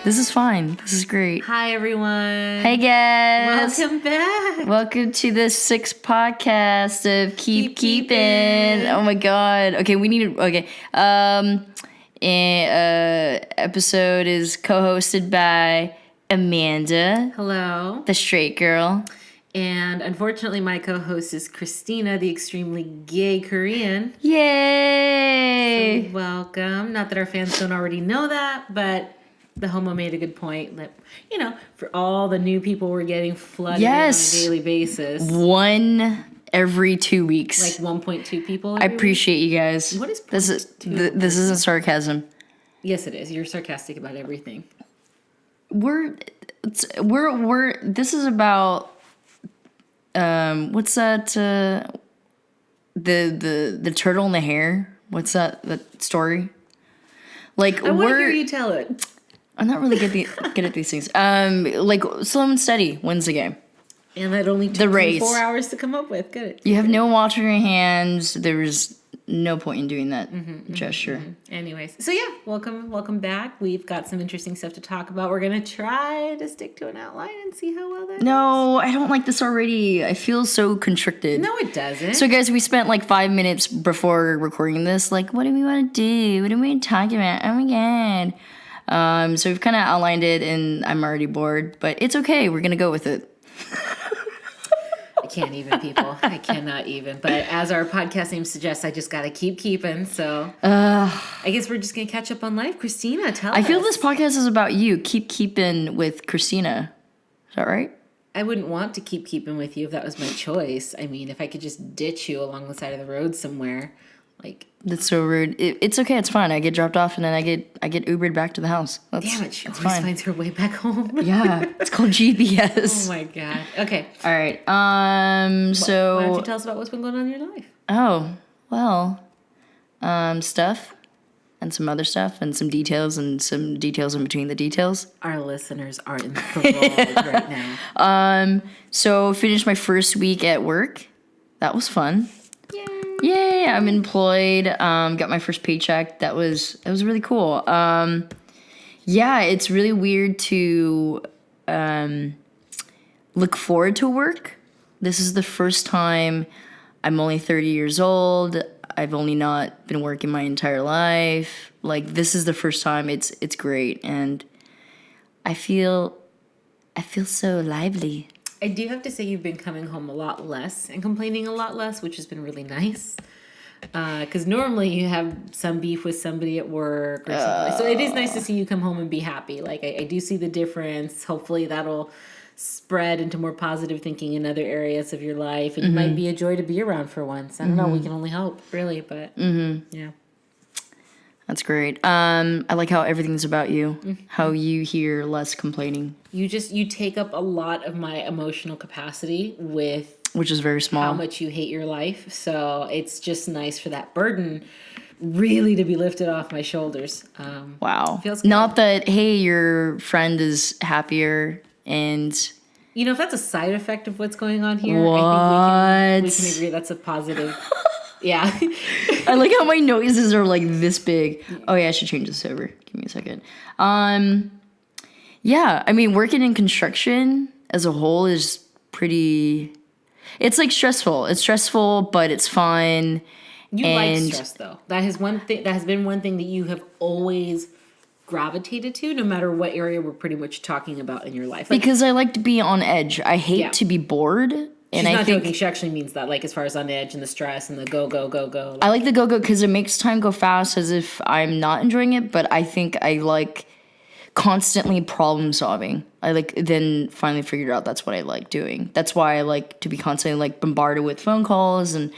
This is fine. This is great. Hi, everyone. Hey, guys. Welcome back. Welcome to the 6th podcast of Keep Keep Keepin. Keepin. Oh, my God. Okay, we need to... Okay. Episode is co-hosted by Amanda, Hello. the straight girl. And unfortunately, my co-host is Christina, the extremely gay Korean. Yay! Welcome. Not that our fans don't already know that, but the homo made a good point that, you know, for all the new people we're getting flooded in on a daily basis. One every 2 weeks. Like 1.2 people. I appreciate you guys. What is this? This isn't sarcasm. Yes, it is. You're sarcastic about everything. This is about what's that? The turtle and the hare. What's that story? Like I want to hear you tell it. I'm not really good at these things. Like slow and steady wins the game. And that only took me 4 hours to come up with. Good. You have no water in your hands. There's no point in doing that gesture. Anyways, so yeah, welcome back. We've got some interesting stuff to talk about. We're gonna try to stick to an outline and see how well that No, I don't like this already. I feel so constricted. No, it doesn't. So guys, we spent like 5 minutes before recording this. Like, what do we want to do? What do we want to talk about? Oh my god. So we've kind of outlined it, and I'm already bored, but it's okay. We're gonna go with it. I can't even, people. I cannot even. But as our podcast name suggests, I just gotta keep keeping. So I guess we're just gonna catch up on life. Christina, tell us. I feel this podcast is about you. Keep keeping with Christina. Is that right? I wouldn't want to keep keeping with you if that was my choice. I mean, if I could just ditch you along the side of the road somewhere, like. That's so rude. It's okay. It's fine. I get dropped off and then I get Ubered back to the house. Damn it! She always finds her way back home. Yeah, it's called GPS. Oh my god. Okay. All right. So why don't you tell us about what's been going on in your life? Oh well, stuff, and some other stuff, and some details in between the details. Our listeners are enthralled right now. So finished my first week at work. That was fun. Yay, I'm employed. Got my first paycheck. That was really cool. Yeah, it's really weird to look forward to work. This is the first time. I'm only 30 years old. I've only not been working my entire life. Like, this is the first time. It's great, and I feel so lively. I do have to say you've been coming home a lot less and complaining a lot less, which has been really nice. Because normally you have some beef with somebody at work or something. So it is nice to see you come home and be happy. Like, I do see the difference. Hopefully that'll spread into more positive thinking in other areas of your life. And you might be a joy to be around for once. I don't know. We can only hope, really. But, yeah. That's great. I like how everything's about you. How you hear less complaining. You take up a lot of my emotional capacity with which is very small. How much you hate your life. So it's just nice for that burden really to be lifted off my shoulders. Wow. Feels good. Not that, hey, your friend is happier and... You know, if that's a side effect of what's going on here, what? I think we can agree that's a positive... Yeah. I like how my noises are like this big. Oh yeah, I should change this over. Give me a second. Yeah, I mean, working in construction as a whole is pretty... It's like stressful. It's stressful, but it's fun. You like stress, though. That has been one thing that you have always gravitated to, no matter what area we're pretty much talking about in your life. Like, because I like to be on edge. I hate to be bored. And I think joking. She actually means that, like, as far as on edge and the stress and the go. Like, I like the go because it makes time go fast as if I'm not enjoying it, but I think I like constantly problem solving. I like then finally figured out that's what I like doing. That's why I like to be constantly like bombarded with phone calls and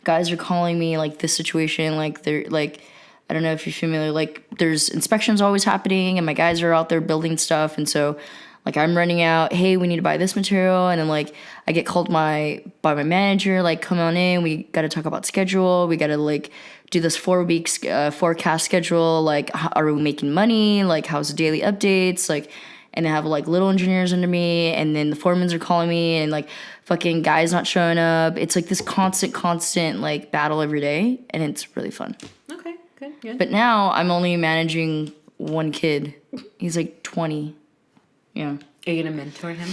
guys are calling me like this situation. Like they're like, I don't know if you're familiar, like there's inspections always happening and my guys are out there building stuff. And so like I'm running out, hey, we need to buy this material. And then like I get called by my manager, like come on in, we got to talk about schedule. We got to like do this 4 weeks forecast schedule. Like, are we making money? Like, how's the daily updates? Like, and I have like little engineers under me, and then the foremans are calling me, and like fucking guys not showing up. It's like this constant like battle every day, and it's really fun. Okay, good. But now I'm only managing one kid. He's like 20. Yeah. Are you gonna mentor him?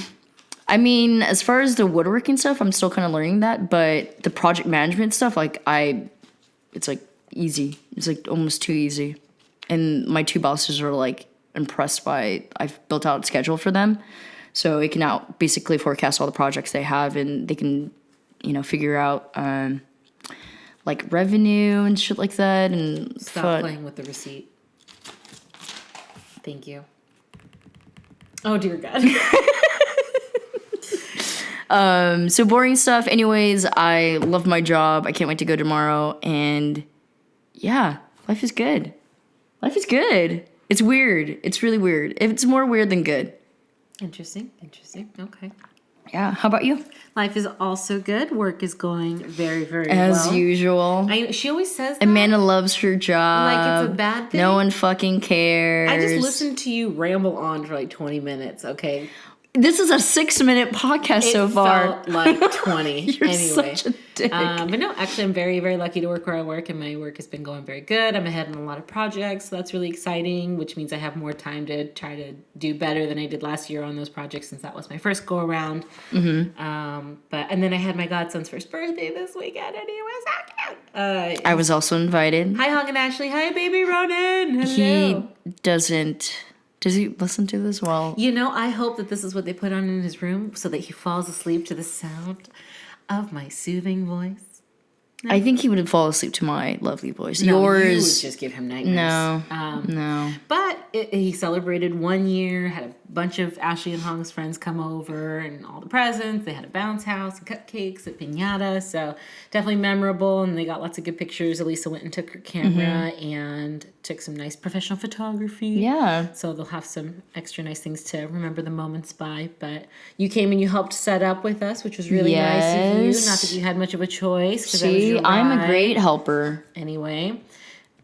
I mean, as far as the woodworking stuff, I'm still kind of learning that, but the project management stuff, it's like easy. It's like almost too easy. And my two bosses are like impressed by, I've built out a schedule for them. So it can now basically forecast all the projects they have, and they can, figure out like revenue and shit like that. And Stop playing with the receipt. Thank you. Oh dear God. So boring stuff. Anyways, I love my job. I can't wait to go tomorrow. And yeah, life is good. Life is good. It's weird. It's really weird. It's more weird than good. Interesting. Okay. Yeah. How about you? Life is also good. Work is going very, very As well. usual. She always says that. Amanda loves her job. Like it's a bad thing. No one fucking cares. I just listened to you ramble on for like 20 minutes, okay? This is a 6-minute podcast so far. It felt like 20. You're anyway. such a dick. But no, actually, I'm very, very lucky to work where I work, and my work has been going very good. I'm ahead in a lot of projects, so that's really exciting, which means I have more time to try to do better than I did last year on those projects, since that was my first go around. Mm-hmm. And then I had my godson's first birthday this weekend, and he was so cute. I was also invited. Hi, Hong and Ashley. Hi, baby Ronan. Hello. He doesn't. Does he listen to this? Well, I hope that this is what they put on in his room so that he falls asleep to the sound of my soothing voice. I think he would fall asleep to my lovely voice. No, you would Yours, just give him nightmares. no. But he celebrated 1 year, had a bunch of Ashley and Hong's friends come over, and all the presents. They had a bounce house, and cupcakes, a piñata. So definitely memorable, and they got lots of good pictures. Elisa went and took her camera and took some nice professional photography. Yeah. So they'll have some extra nice things to remember the moments by. But you came and you helped set up with us, which was really nice of you. Yes. Not that you had much of a choice. See, I'm a great helper. Anyway.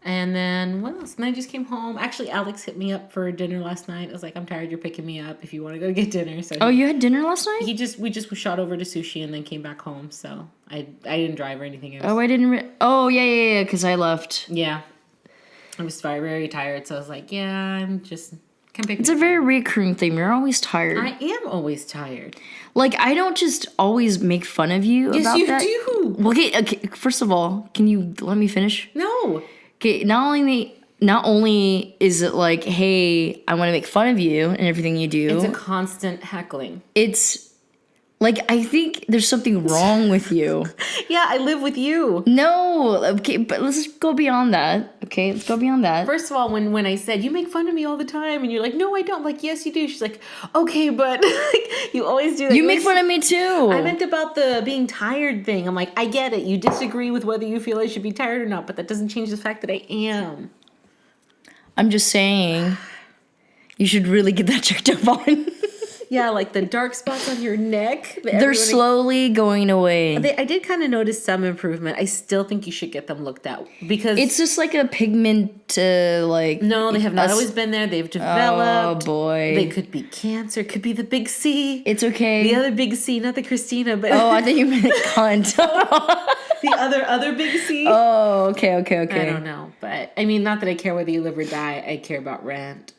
And then what else? And I just came home. Actually, Alex hit me up for dinner last night. I was like, I'm tired. You're picking me up if you want to go get dinner. So You had dinner last night? we just shot over to sushi and then came back home. So I didn't drive or anything. I didn't. Yeah. Because I left. Yeah. I was very, very tired. So I was like, yeah, I'm just... It's a very recurring theme. You're always tired. I am always tired. Like, I don't just always make fun of you about that. Yes, you do. Well, okay, first of all, can you let me finish? No. Okay, not only is it like, hey, I want to make fun of you and everything you do. It's a constant heckling. It's like, I think there's something wrong with you. Yeah, I live with you. No, okay, but let's just go beyond that. Okay, let's go beyond that. First of all, when I said, you make fun of me all the time, and you're like, no, I don't. I'm like, yes, you do. She's like, okay, but like, you always do that. You make fun of me too. I meant about the being tired thing. I'm like, I get it. You disagree with whether you feel I should be tired or not, but that doesn't change the fact that I am. I'm just saying, you should really get that checked up on. Yeah, like the dark spots on your neck. They're slowly going away. I did kind of notice some improvement. I still think you should get them looked at because it's just like a pigment, like... No, they have not always been there. They've developed. Oh, boy. They could be cancer. Could be the big C. It's okay. The other big C, not the Christina, but... Oh, I thought you meant cunt. The other big C. Oh, okay. I don't know. But, I mean, not that I care whether you live or die. I care about rent.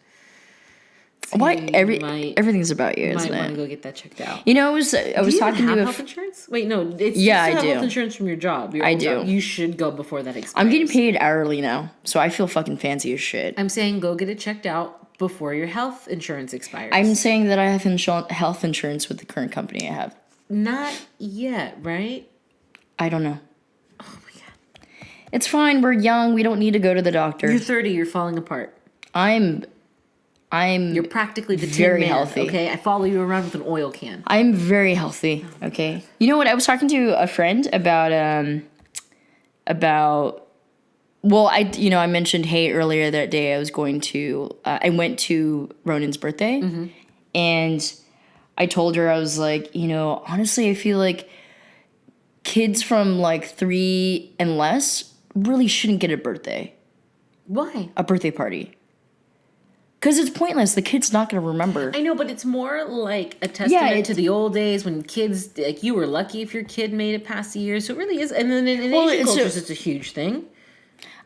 So why everything's about you, isn't it? Might want to go get that checked out. I was talking to health insurance? Wait, no. It's I do. Health insurance from your job. I do. Job. You should go before that expires. I'm getting paid hourly now, so I feel fucking fancy as shit. I'm saying go get it checked out before your health insurance expires. I'm saying that I have health insurance with the current company I have. Not yet, right? I don't know. Oh my god. It's fine. We're young. We don't need to go to the doctor. You're 30. You're falling apart. You're practically the very Tin Man, healthy. Okay, I follow you around with an oil can. I'm very healthy. Okay. You know what? I was talking to a friend about. Well, I mentioned earlier that day I went to Ronan's birthday, and I told her I was like, honestly, I feel like kids from like 3 and less really shouldn't get a birthday. Why? A birthday party. Because it's pointless. The kid's not going to remember. I know, but it's more like a testament to the old days when kids, like, you were lucky if your kid made it past the year. So it really is. And then in Asian cultures, it's a huge thing.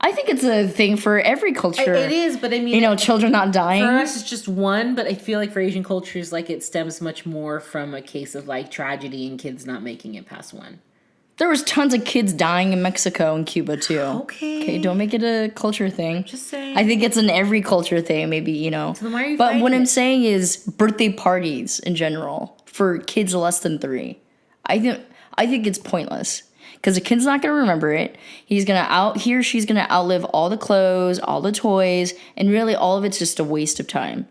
I think it's a thing for every culture. It is, but I mean, children not dying. For us, it's just one, but I feel like for Asian cultures, like it stems much more from a case of like tragedy and kids not making it past one. There was tons of kids dying in Mexico and Cuba too. Okay, don't make it a culture thing. Just saying. I think it's an every culture thing, maybe, So then why are you But what I'm it? saying is birthday parties in general for kids less than 3. I think it's pointless. Because the kid's not going to remember it. He or she's going to outlive all the clothes, all the toys, and really all of it's just a waste of time.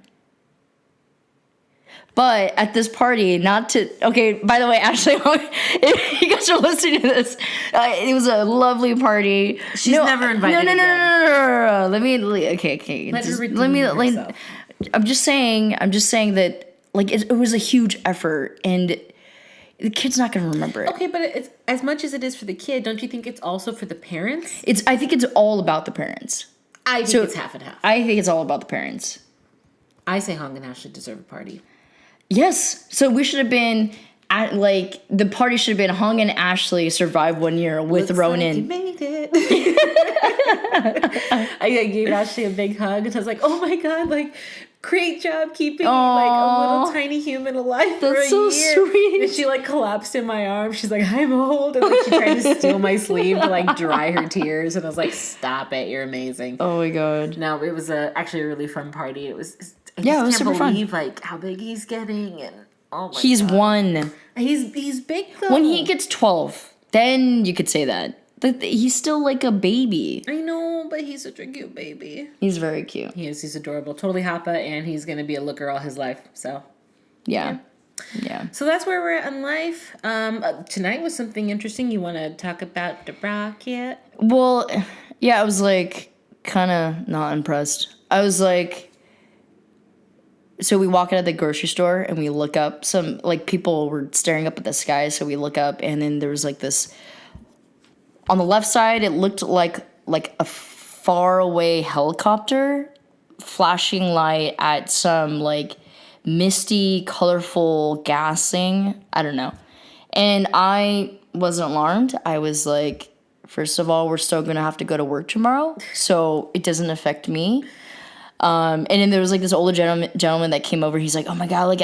But at this party, okay, by the way, Ashley, if you guys are listening to this, it was a lovely party. She's never invited again. No. Let me, herself. I'm just saying that, like, it was a huge effort, and the kid's not going to remember it. Okay, but it's as much as it is for the kid, don't you think it's also for the parents? I think it's all about the parents. I think it's half and half. I think it's all about the parents. I say Hong and Ashley deserve a party. Yes. So we should have been the party should have been Hong and Ashley survived 1 year with Ronan. Like you made it. I gave Ashley a big hug and I was like, oh my God, like, great job keeping like a little tiny human alive for a That's so year. sweet. And she like collapsed in my arms. She's like, I'm old. And like she tried to steal my sleeve to like dry her tears. And I was like, stop it. You're amazing. Oh my God. No, it was actually a really fun party. It was, I Yeah, it was just super can't fun. believe like how big he's getting. And oh my He's God. 1. He's big though. When he gets 12, then you could say that. He's still like a baby. I know, but he's such a cute baby. He's very cute. He is. He's adorable. Totally happa, and he's going to be a looker all his life. So, Yeah. So that's where we're at in life. Tonight was something interesting. You want to talk about the rocket? Well, yeah, I was like kind of not impressed. I was like, so we walk out of the grocery store and we look up. Some like people were staring up at the sky, so we look up and then there was like this. On the left side, it looked like a faraway helicopter flashing light at some like misty, colorful gassing. I don't know. And I wasn't alarmed. I was like, first of all, we're still going to have to go to work tomorrow, so it doesn't affect me. And then there was like this older gentleman that came over. He's like, "Oh my God, like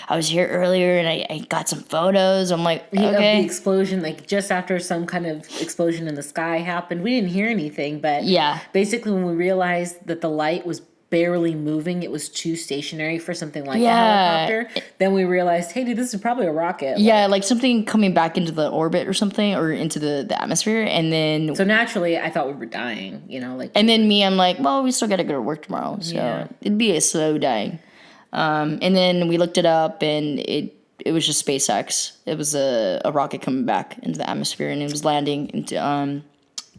I was here earlier and I got some photos." I'm like, "Okay." The explosion, like just after some kind of explosion in the sky happened, we didn't hear anything, but Yeah. basically when we realized that the light was barely moving, it was too stationary for something like a Yeah. helicopter. Then we realized, hey, dude, this is probably a rocket. Yeah, like something coming back into the orbit or something, or into the atmosphere, and then So naturally, I thought we were dying. and then me, I'm like, well, we still got to go to work tomorrow, so Yeah. it'd be a slow dying. And then we looked it up, and it was just SpaceX. It was a rocket coming back into the atmosphere, and it was landing into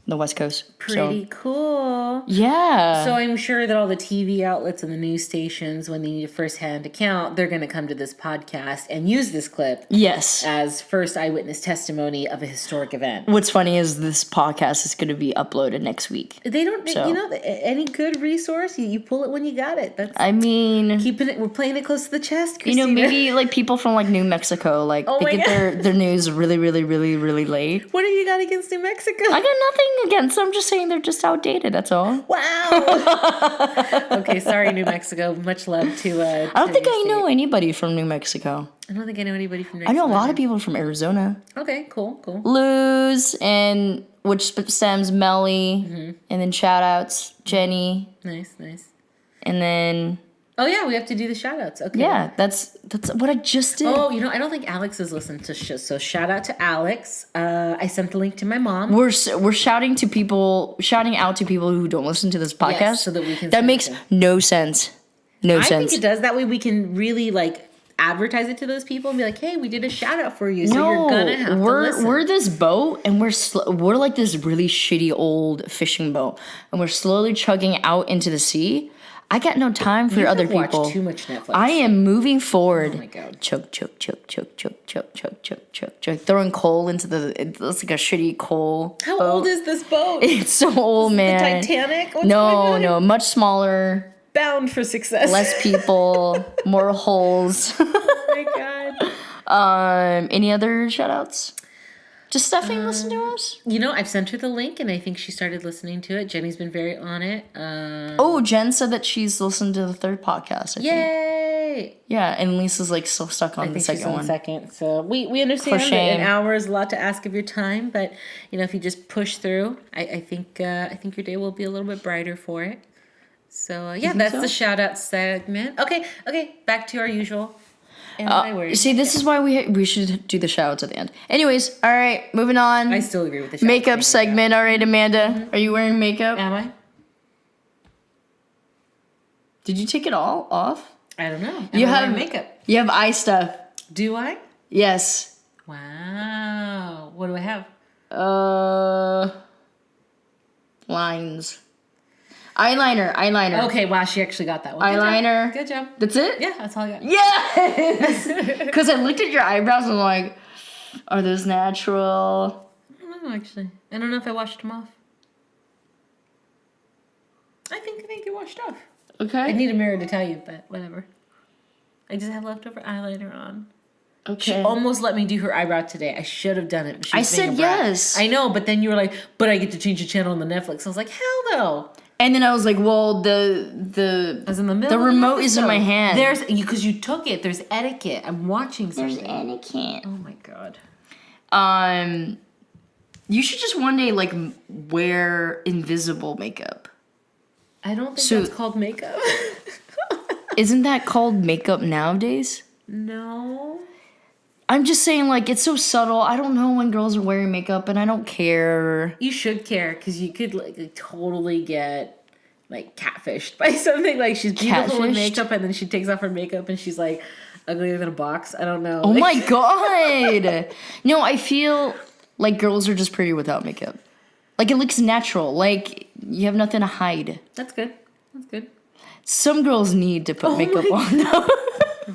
the West Coast. Pretty cool. Yeah. So I'm sure that all the TV outlets and the news stations, when they need a first-hand account, they're going to come to this podcast and use this clip Yes. as first eyewitness testimony of a historic event. What's funny is this podcast is going to be uploaded next week. They don't, So- any good resource, you pull it when you got it. That's I mean, keeping it. We're playing it close to the chest, Christina. maybe like people from like New Mexico, like Oh they my get their news really, really, really, really late. What have you got against New Mexico? I got nothing against them. I'm just saying they're just outdated. That's all. Wow. Okay, sorry, New Mexico. Much love to. I don't think I know anybody from New Mexico. I don't think I know anybody from New I Mexico. know a lot of people from Arizona. Okay, cool. Luz, and which stems Melly, and then shout outs Jenny, Nice. and then Oh yeah, we have to do the shout outs. Okay. yeah, that's what I just did. Oh, I don't think Alex has listened to so shout out to Alex. I sent the link to my mom. We're shouting out to people who don't listen to this podcast. Yes, so that we can That send makes it to no sense. No I sense. think it does. That way we can really like advertise it to those people and be like, hey, we did a shout out for you. So you're gonna have to listen. We're this boat, and we're like this really shitty old fishing boat, and we're slowly chugging out into the sea. I got no time for other watch people. too much Netflix. I am moving forward. Oh my God. Chug. Throwing coal into it's like a shitty coal. How boat. old is this boat? It's so old, man. The Titanic? What's going on? No, much smaller, Bound for success. less people, more holes. Oh my God. Any other shout outs? Does Stephanie listen to us? You know, I've sent her the link, and I think she started listening to it. Jenny's been very on it. Oh, Jen said that she's listened to the third podcast, I think. Yay! Yeah, and Lisa's like still stuck on the She's second on one. the second. So we understand For that shame. an hour is a lot to ask of your time, but you know, if you just push through, I think your day will be a little bit brighter for it. So yeah, that's so? the shout out segment. Okay, back to our usual. And my words. See, this is why we should do the shout-outs at the end. Anyways, all right, moving on. I still agree with the shout Makeup segment. All right, Amanda, are you wearing makeup? Am I? Did you take it all off? I don't know. You have makeup. You have eye stuff. Do I? Yes. Wow. What do I have? Lines. Eyeliner. Okay, wow, she actually got that one. Eyeliner. Good job. That's it? Yeah, that's all I got. Yes! Because I looked at your eyebrows and I'm like, are those natural? I don't know, actually. I don't know if I washed them off. I think you're washed off. Okay. I need a mirror to tell you, but whatever. I just have leftover eyeliner on. Okay. She almost let me do her eyebrow today. I should have done it. But she was I being said a brat. yes. I know, but then you were like, but I get to change the channel on the Netflix. I was like, hell no. And then I was like, well, I was in the middle. the of remote is in my episode. hand. There's because you took it. There's etiquette. I'm watching something. etiquette. Oh my god. You should just one day like wear invisible makeup. I don't think that's called makeup. Isn't that called makeup nowadays? No. I'm just saying, like, it's so subtle. I don't know when girls are wearing makeup, and I don't care. You should care because you could like totally get like catfished by something. Like she's beautiful in Catfished? makeup, and then she takes off her makeup, and she's like uglier than a box. I don't know. Oh my god! No, I feel like girls are just pretty without makeup. Like, it looks natural. Like, you have nothing to hide. That's good. That's good. Some girls need to put makeup on, though.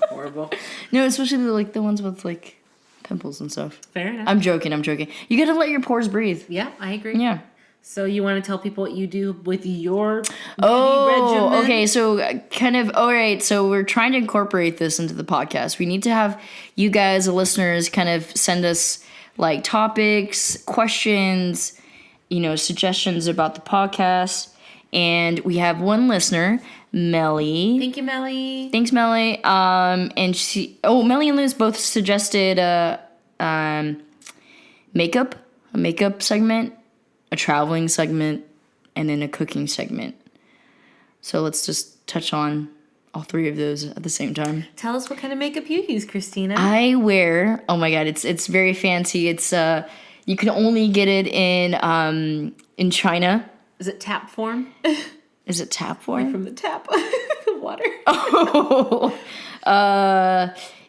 Horrible. No, especially like the ones with like pimples and stuff. Fair enough. I'm joking. You gotta let your pores breathe. Yeah, I agree. Yeah. So you want to tell people what you do with your beauty Oh, regimen? okay. So kind of, all right. So we're trying to incorporate this into the podcast. We need to have you guys, the listeners, kind of send us like topics, questions, suggestions about the podcast. And we have one listener, Melly. Thank you, Melly. Thanks, Melly. And Melly and Liz both suggested a makeup segment, a traveling segment, and then a cooking segment. So let's just touch on all three of those at the same time. Tell us what kind of makeup you use, Christina. I wear, oh my god, it's very fancy. It's you can only get it in China. Is it tap form? Is it tap form? From the tap water. Oh,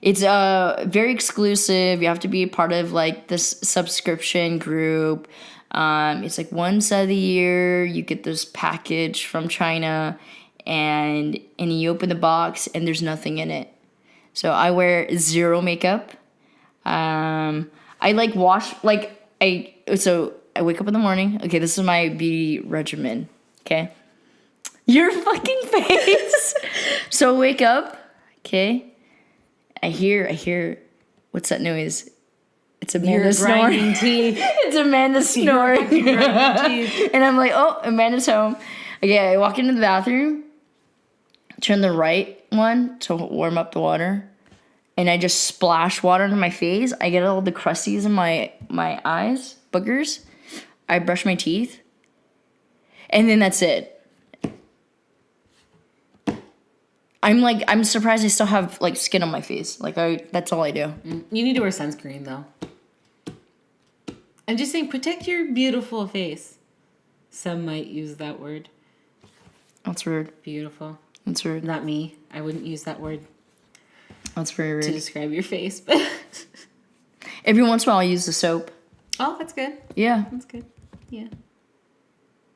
it's very exclusive. You have to be a part of like this subscription group. It's like once a year you get this package from China, and you open the box and there's nothing in it. So I wear zero makeup. I like wash I wake up in the morning. Okay, this is my beauty regimen. Okay. Your fucking face. So I wake up. Okay. I hear, what's that noise? It's Amanda snoring. It's Amanda snoring. And I'm like, oh, Amanda's home. Okay, I walk into the bathroom, turn the right one to warm up the water, and I just splash water into my face. I get all the crusties in my eyes, boogers. I brush my teeth, and then that's it. I'm surprised I still have like skin on my face. That's all I do. You need to wear sunscreen though. I'm just saying, protect your beautiful face. Some might use that word. That's rude. Beautiful. That's rude. Not me. I wouldn't use that word That's very rude. to describe your face. But Every once in a while, I use the soap. oh, that's good. Yeah. That's good. Yeah.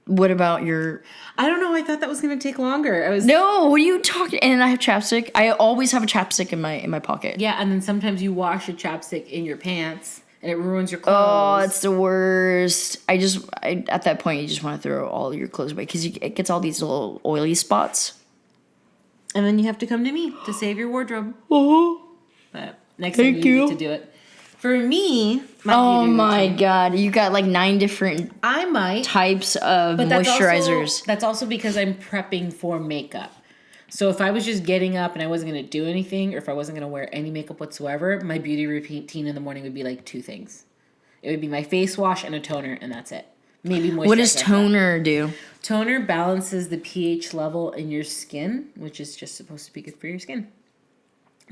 What about your... I don't know. I thought that was going to take longer. No, what are you talking... And I have chapstick. I always have a chapstick in my pocket. Yeah, and then sometimes you wash your chapstick in your pants, and it ruins your Oh, clothes. it's the worst. At that point, you just want to throw all your clothes away because it gets all these little oily spots. And then you have to come to me to save your wardrobe. Oh, But next Thank time you you. need to do it. For me, Oh beauty my routine, god, you got like 9 different I might, types of but moisturizers. that's also because I'm prepping for makeup. So if I was just getting up and I wasn't going to do anything, or if I wasn't going to wear any makeup whatsoever, my beauty routine in the morning would be like 2 things. It would be my face wash and a toner, and that's it. Maybe moisturizer. What does toner do? Toner balances the pH level in your skin, which is just supposed to be good for your skin.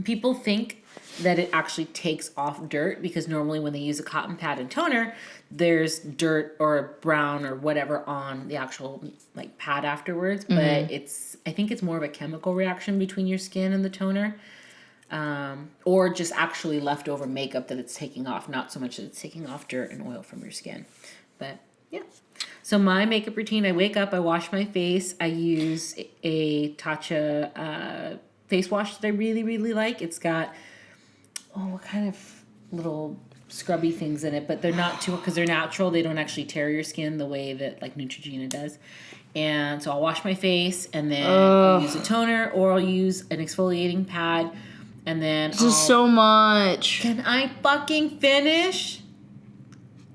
People think that it actually takes off dirt because normally when they use a cotton pad and toner, there's dirt or brown or whatever on the actual like pad afterwards. But I think it's more of a chemical reaction between your skin and the toner, or just actually leftover makeup that it's taking off. Not so much that it's taking off dirt and oil from your skin, but yeah. So my makeup routine: I wake up, I wash my face, I use a Tatcha face wash that I really, really like. It's got, what kind of little scrubby things in it, but they're not too, because they're natural. They don't actually tear your skin the way that like Neutrogena does. And so I'll wash my face, and then I'll use a toner, or I'll use an exfoliating pad, and then This is so much. Can I fucking finish?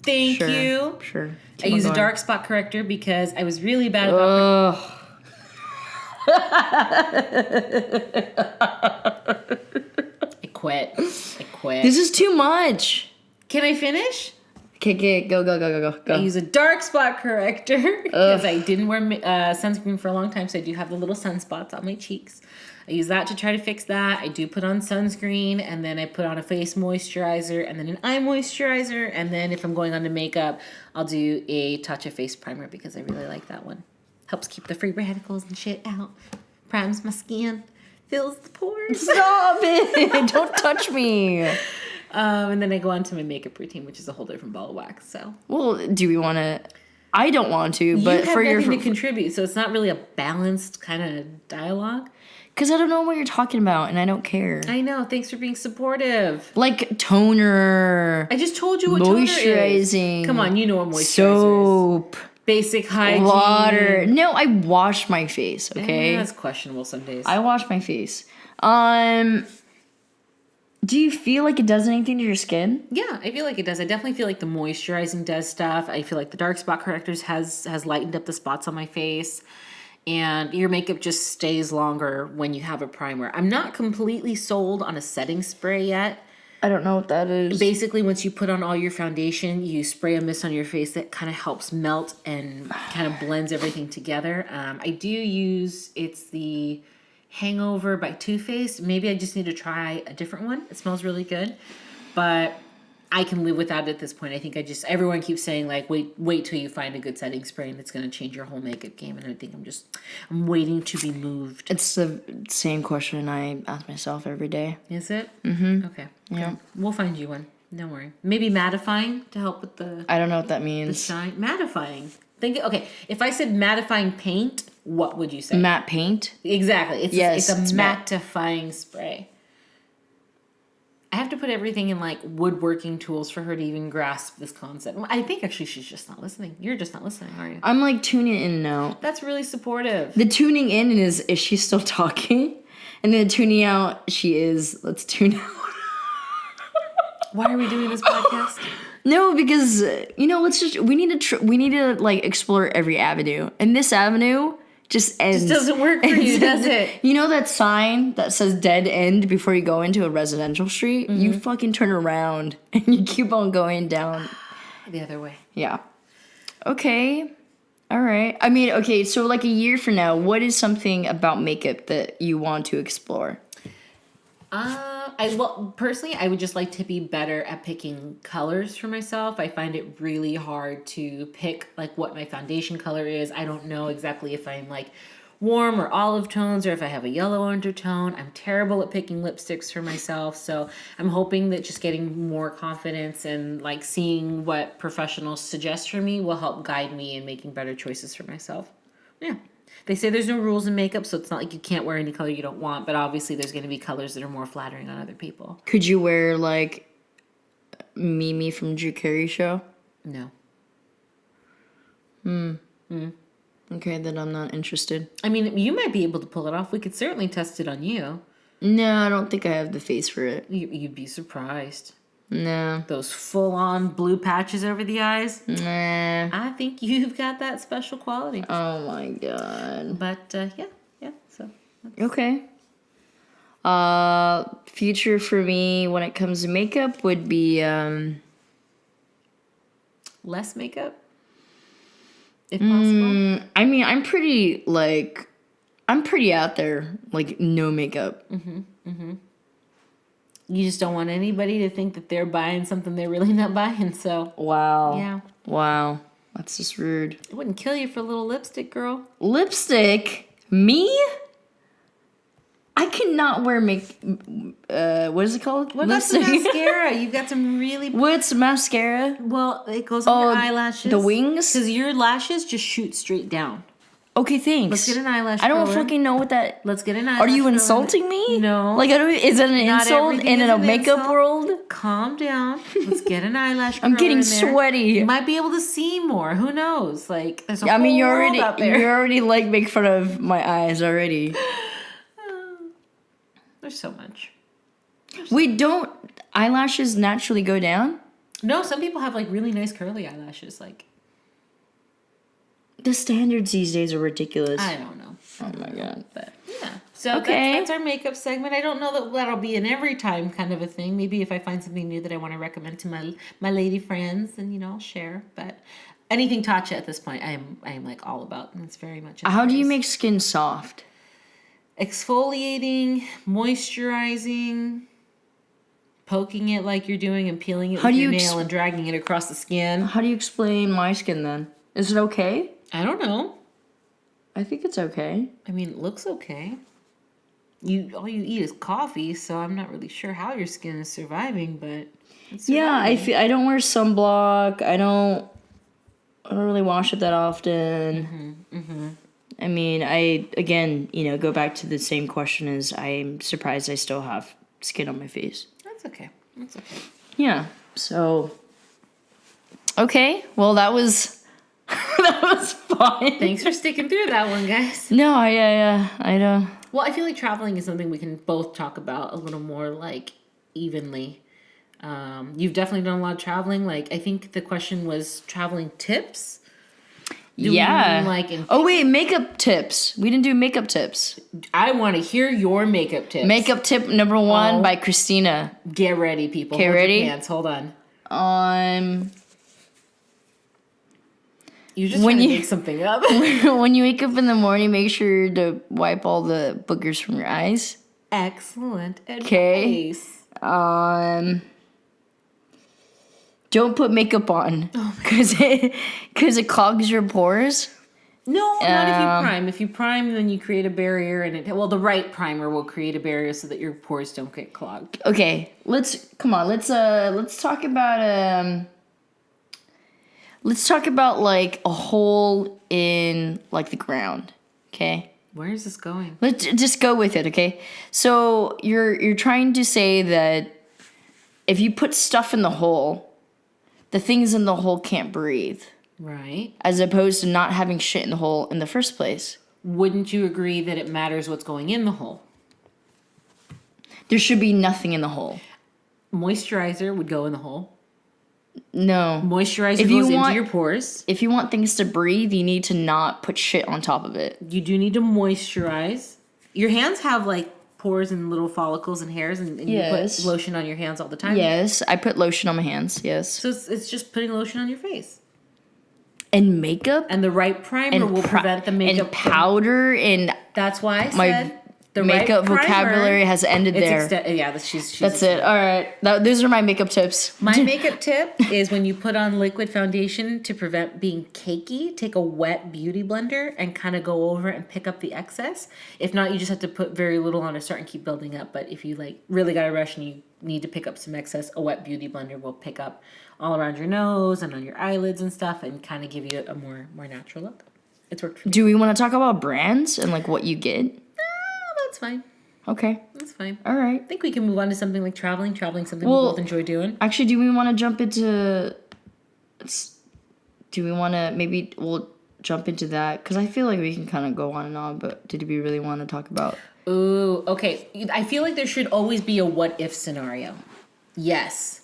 Thank you. Sure. I use a dark spot corrector because I was really bad about I quit. This is too much. Can I finish? Okay, go. I use a dark spot corrector because I didn't wear sunscreen for a long time, so I do have the little sunspots on my cheeks. I use that to try to fix that. I do put on sunscreen, and then I put on a face moisturizer, and then an eye moisturizer, and then if I'm going on to makeup, I'll do a Tatcha face primer because I really like that one. Helps keep the free radicals and shit out. Primes my skin. Fills the pores. Stop it! Don't touch me. And then I go on to my makeup routine, which is a whole different ball of wax. So, well, do we want to? I don't want to, but you have for nothing your to contribute, so it's not really a balanced kind of dialogue. Because I don't know what you're talking about, and I don't care. I know. Thanks for being supportive. Like toner. I just told you what toner is. Moisturizing. Come on, you know what moisturizer soap. is. Basic hygiene. Water. No, I wash my face, okay? That's questionable some days. I wash my face. Do you feel like it does anything to your skin? Yeah, I feel like it does. I definitely feel like the moisturizing does stuff. I feel like the dark spot correctors has lightened up the spots on my face. And your makeup just stays longer when you have a primer. I'm not completely sold on a setting spray yet. I don't know what that is. Basically, once you put on all your foundation, you spray a mist on your face that kind of helps melt and kind of blends everything together. I do use, it's the Hangover by Too Faced. Maybe I just need to try a different one. It smells really good. But I can live without it at this point. I think everyone keeps saying like, wait till you find a good setting spray and it's going to change your whole makeup game. And I think I'm waiting to be moved. It's the same question I ask myself every day. Is it? Mm-hmm. Okay. Yeah. Good. We'll find you one. Don't worry. Maybe mattifying to help with the I don't know what that the means. shine. Mattifying. Okay. If I said mattifying paint, what would you say? Matte paint? Exactly. It's Yes, a mattifying spray. I have to put everything in like woodworking tools for her to even grasp this concept. I think actually she's just not listening. You're just not listening, are you? I'm like tuning in now. That's really supportive. The tuning in is she still talking? And then the tuning out, let's tune out. Why are we doing this podcast? No, because we need to like explore every avenue. And this avenue just ends. Just doesn't work for you, does it? You know that sign that says dead end before you go into a residential street? Mm-hmm. You fucking turn around and you keep on going down. The other way. Yeah. Okay. All right. I mean, okay, so like a year from now, what is something about makeup that you want to explore? Personally, I would just like to be better at picking colors for myself. I find it really hard to pick like what my foundation color is. I don't know exactly if I'm like warm or olive tones or if I have a yellow undertone. I'm terrible at picking lipsticks for myself. So I'm hoping that just getting more confidence and like seeing what professionals suggest for me will help guide me in making better choices for myself. Yeah. They say there's no rules in makeup, so it's not like you can't wear any color you don't want, but obviously there's going to be colors that are more flattering on other people. Could you wear, like, Mimi from Drew Carey show? No. Okay, then I'm not interested. I mean, you might be able to pull it off. We could certainly test it on you. No, I don't think I have the face for it. You'd be surprised. No. Those full-on blue patches over the eyes. Nah. I think you've got that special quality. Oh my god. But yeah. So Okay. Future for me when it comes to makeup would be less makeup, if possible. I mean, I'm pretty out there, like no makeup. You just don't want anybody to think that they're buying something they're really not buying. So Wow. yeah, Wow. That's just rude. it wouldn't kill you for a little lipstick, girl. Lipstick? Me? I cannot wear what is it called? What about the mascara? You've got some really What's mascara? well. It goes on your eyelashes. The wings? Because your lashes just shoot straight down. Okay, thanks. Let's get an eyelash. I don't filler. fucking know what that. Let's get an eyelash. Are you filler. insulting me? No. Like, is that an Not insult everything in is a an makeup insult. world? Calm down. Let's get an eyelash. I'm curler getting in there. sweaty. You might be able to see more. Who knows? Like, there's a I mean, whole world out there. you're already like make fun of my eyes already. There's so much. Don't eyelashes naturally go down? No, some people have like really nice curly eyelashes. Like, The standards these days are ridiculous. I don't know. Oh my god. But yeah. So Okay. that's our makeup segment. I don't know that that'll be an every time kind of a thing. Maybe if I find something new that I want to recommend to my lady friends, then I'll share. But anything Tatcha at this point, I am like all about, and it's very much. How do you make skin soft? Exfoliating, moisturizing, poking it like you're doing, and peeling it How with do your you nail and dragging it across the skin. How do you explain my skin then? Is it okay? I don't know. I think it's okay. I mean, it looks okay. All you eat is coffee, so I'm not really sure how your skin is surviving, but it's Yeah, surviving. I don't wear sunblock. I don't really wash it that often. I mean, again, go back to the same question as I'm surprised I still have skin on my face. That's okay. That's okay. Yeah. So okay. Well, that was that was fun. Thanks for sticking through that one, guys. No, I don't. Well, I feel like traveling is something we can both talk about a little more like evenly. You've definitely done a lot of traveling. Like, I think the question was traveling tips. Do we mean, like, Oh wait, makeup tips. We didn't do makeup tips. I want to hear your makeup tips. Makeup tip number 1 by Christina. Get ready, people. Okay, Hold your ready? pants. Hold on. You're just When trying to you- make something up. When you wake up in the morning, make sure to wipe all the boogers from your eyes. Excellent advice. Okay. Don't put makeup on because it clogs your pores. No, not if you prime. If you prime, then you create a barrier, and the right primer will create a barrier so that your pores don't get clogged. Okay, let's talk about like a hole in like the ground. Okay. Where is this going? Let's just go with it, okay? So you're trying to say that if you put stuff in the hole, the things in the hole can't breathe, Right. as opposed to not having shit in the hole in the first place. Wouldn't you agree that it matters what's going in the hole? There should be nothing in the hole. Moisturizer would go in the hole. No. Moisturizer If you goes into want- your pores. If you want things to breathe, you need to not put shit on top of it. You do need to moisturize. Your hands have like pores and little follicles and hairs, and Yes. you put lotion on your hands all the time. Yes, I put lotion on my hands, yes. So it's just putting lotion on your face. And makeup And the right primer will prevent the makeup. and powder and That's why I my said the makeup right primer, vocabulary has ended there. She's That's it. All right. Those are my makeup tips. My makeup tip is when you put on liquid foundation to prevent being cakey, take a wet beauty blender and kind of go over and pick up the excess. If not, you just have to put very little on to start and keep building up. But if you like really got a rush and you need to pick up some excess, a wet beauty blender will pick up all around your nose and on your eyelids and stuff and kind of give you a more natural look. It's worked for me. Do we want to talk about brands and like what you get? That's fine. Okay. That's fine. All right. I think we can move on to something like traveling. Traveling's something Well- we both enjoy doing. Actually, do we want to jump into? Do we want to maybe we'll jump into that because I feel like we can kind of go on and on. But did we really want to talk about? Ooh, okay. I feel like there should always be a what if scenario. Yes.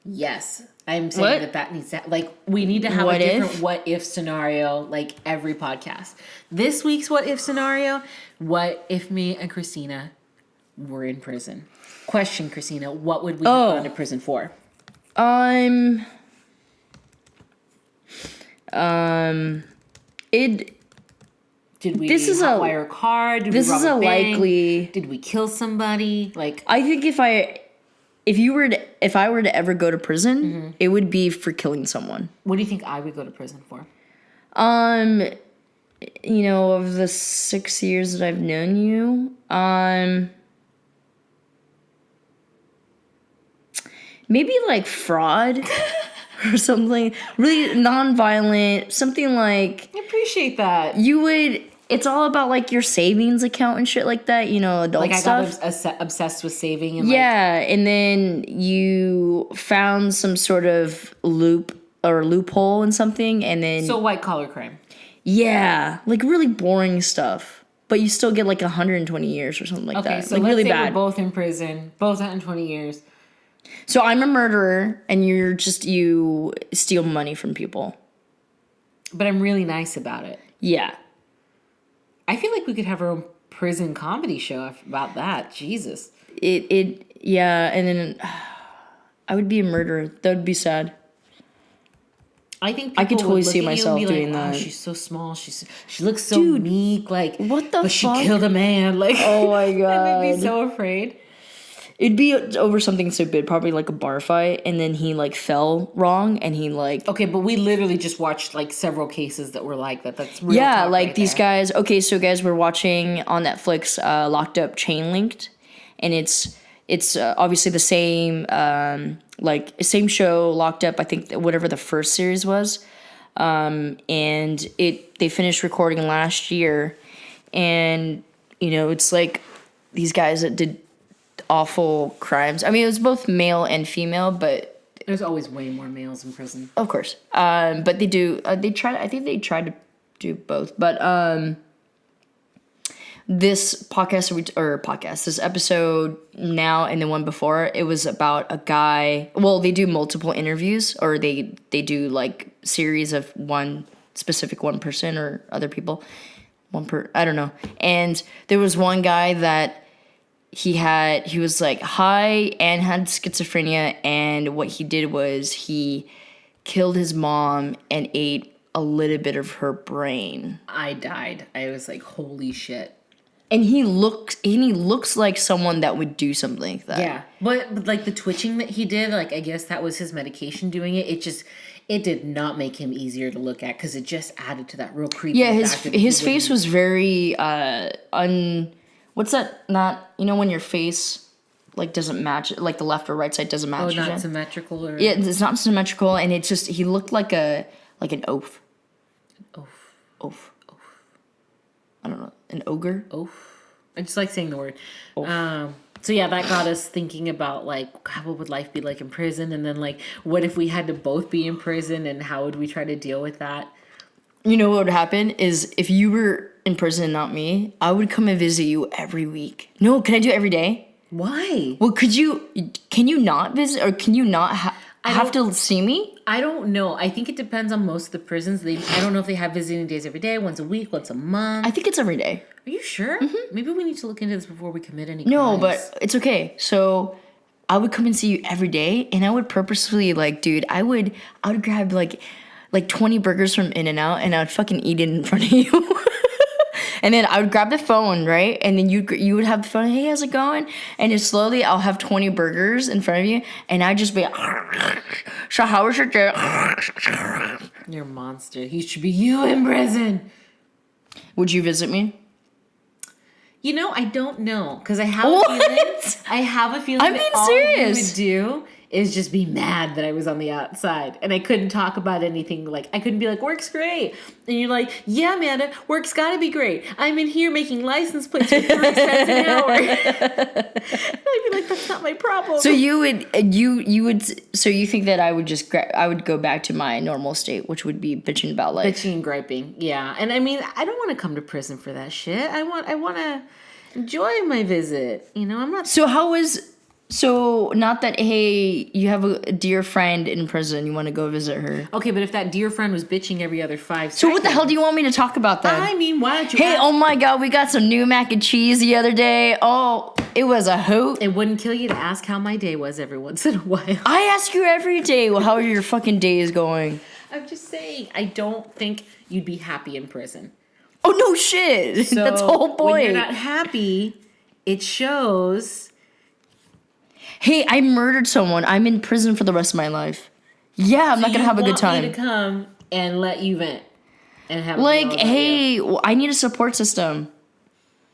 Yes. I'm saying that needs to, like, we need to have a different what if scenario, like, every podcast. This week's what if scenario, what if me and Christina were in prison? Question, Christina, what would we have gone to prison for? Did we hotwire a car? Did we rob a bank? Likely. Did we kill somebody? Like, I think if I were to ever go to prison, it would be for killing someone. What do you think I would go to prison for? You know, of the 6 years that I've known you, maybe like fraud or something really non-violent, something like. I appreciate that. It's all about like your savings account and shit like that, you know, adult stuff. I got obsessed with saving. And and then you found some sort of loophole in something, and then. So white collar crime. Yeah, like really boring stuff, but you still get like 120 years or something like that. Okay, so like let's really say bad. We're both in prison, both 120 years. So I'm a murderer, and you steal money from people. But I'm really nice about it. Yeah. I feel like we could have our own prison comedy show about that. Jesus. Yeah, and then I would be a murderer. That would be sad. I think I could totally see myself doing like, that. Oh, she's so small. She looks so meek. Like, what the fuck? But she killed a man. Like, oh my god, that made me so afraid. It'd be over something stupid, probably like a bar fight, and then he like fell wrong, and he like. Okay, but we literally just watched like several cases that were like that. That's real yeah, talk like right these there. guys. Okay, so guys, we're watching on Netflix, Locked Up, Chain Linked, and it's obviously the same same show, Locked Up. I think whatever the first series was, and they finished recording last year, and you know it's like these guys that did awful crimes. I mean, it was both male and female, but there's always way more males in prison. Of course. But they do, I think they tried to do both. But this this episode now and the one before, it was about a guy. Well, they do multiple interviews, or they do like series of one person or other people. I don't know. And there was one guy that he was like high and had schizophrenia, and what he did was he killed his mom and ate a little bit of her brain. I died. I was like, holy shit. And he looks like someone that would do something like that. Yeah. But like the twitching that he did, like I guess that was his medication doing it. It did not make him easier to look at, because it just added to that real creepy. Yeah, his face was very what's that? Not, you know, when your face like doesn't match, like the left or right side doesn't match. Oh, not symmetrical, or yeah, it's not symmetrical, and it's just he looked like an oaf. Oaf. I don't know, an ogre. Oaf. I just like saying the word. So yeah, that got us thinking about like, God, what would life be like in prison, and then like, what if we had to both be in prison, and how would we try to deal with that? You know what would happen is if you were in prison and not me, I would come and visit you every week. No, can I do it every day? Why? Well, can you not visit, or can you not have to see me? I don't know. I think it depends on most of the prisons. I don't know if they have visiting days every day, once a week, once a month. I think it's every day. Are you sure? Mm-hmm. Maybe we need to look into this before we commit any crimes. No, but it's okay. So I would come and see you every day, and I would purposefully like, dude, I would grab like 20 burgers from In-N-Out, and I would fucking eat it in front of you. And then I would grab the phone, right? And then you would have the phone, hey, how's it going? And then slowly I'll have 20 burgers in front of you, and I'd just be like, so how was your day? You're a monster. He should be you in prison. Would you visit me? You know, I don't know, because I have a feeling I'm that being all serious. you would do is just be mad that I was on the outside, and I couldn't talk about anything. Like, I couldn't be like, work's great, and you're like, yeah, Amanda, work's gotta be great. I'm in here making license plates for 3 cents an hour. And I'd be like, that's not my problem. So you think that I would just I would go back to my normal state, which would be bitching about life. Bitching and griping, yeah. And I mean, I don't want to come to prison for that shit. I want to enjoy my visit. You know, I'm not. So how was So, not that, hey, you have a dear friend in prison, you want to go visit her. Okay, but if that dear friend was bitching every other 5 seconds. So what the hell do you want me to talk about then? I mean, why don't you Hey, oh my God, we got some new mac and cheese the other day. Oh, it was a hoot. It wouldn't kill you to ask how my day was every once in a while. I ask you every day, well, how are your fucking days going? I'm just saying, I don't think you'd be happy in prison. Oh, no shit. So That's the whole point. when you're not happy, it shows. Hey, I murdered someone. I'm in prison for the rest of my life. Yeah, I'm not going to have a good time. You want me to come and let you vent and have Like, hey, I need a support system.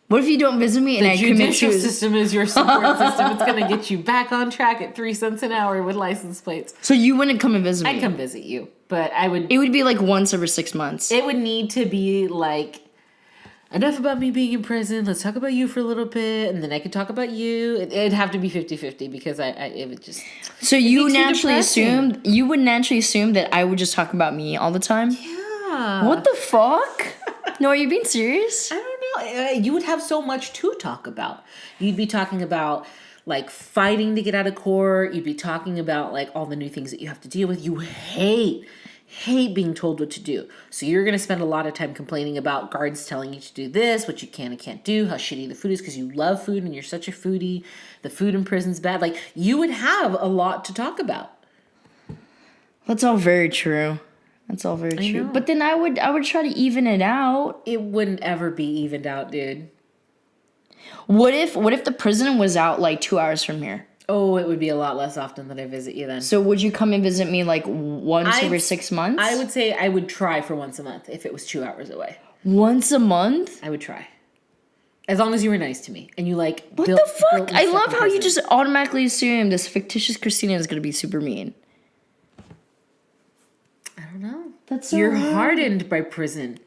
What if you don't visit me and I commit judicial to... system is your support system. It's going to get you back on track at 3 cents an hour with license plates. So you wouldn't come and visit me? I'd come visit you, but I would... It would be like once every 6 months. It would need to be like, enough about me being in prison. Let's talk about you for a little bit, and then I could talk about you. It'd have to be 50-50 because it would just... So you makes me naturally depressing. you would naturally assume that I would just talk about me all the time? Yeah. What the fuck? No, are you being serious? I don't know. You would have so much to talk about. You'd be talking about like fighting to get out of court. You'd be talking about like all the new things that you have to deal with. You hate being told what to do. So you're going to spend a lot of time complaining about guards telling you to do this, what you can and can't do, how shitty the food is because you love food and you're such a foodie. The food in prison's bad. Like you would have a lot to talk about. That's all very true. That's all very true. know. But then I would try to even it out. It wouldn't ever be evened out, dude. What if the prison was out like 2 hours from here? Oh, it would be a lot less often that I visit you then. So would you come and visit me like once every 6 months? I would say I would try for once a month if it was 2 hours away. Once a month? I would try. As long as you were nice to me and you like What built, the fuck? built me I stuff love in how you prison. just automatically assume this fictitious Christina is going to be super mean. I don't know. That's so You're weird. hardened by prison.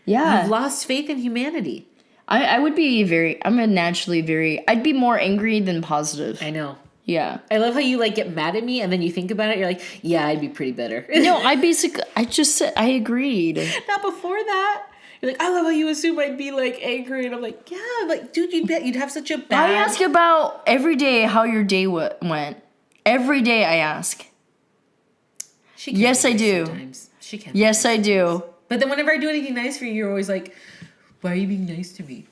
Yeah. You've lost faith in humanity. I would be I'd be more angry than positive. I know. Yeah. I love how you like get mad at me and then you think about it. You're like, yeah, I'd be pretty better. No, I just said, I agreed. Not before that. You're like, I love how you assume I'd be like angry, and I'm like, yeah, like, dude, you'd have such a bad. I ask about every day how your day went. Every day I ask. She can Yes, be I nice do. Sometimes. She can. Yes, I do. But then whenever I do anything nice for you, you're always like, why are you being nice to me?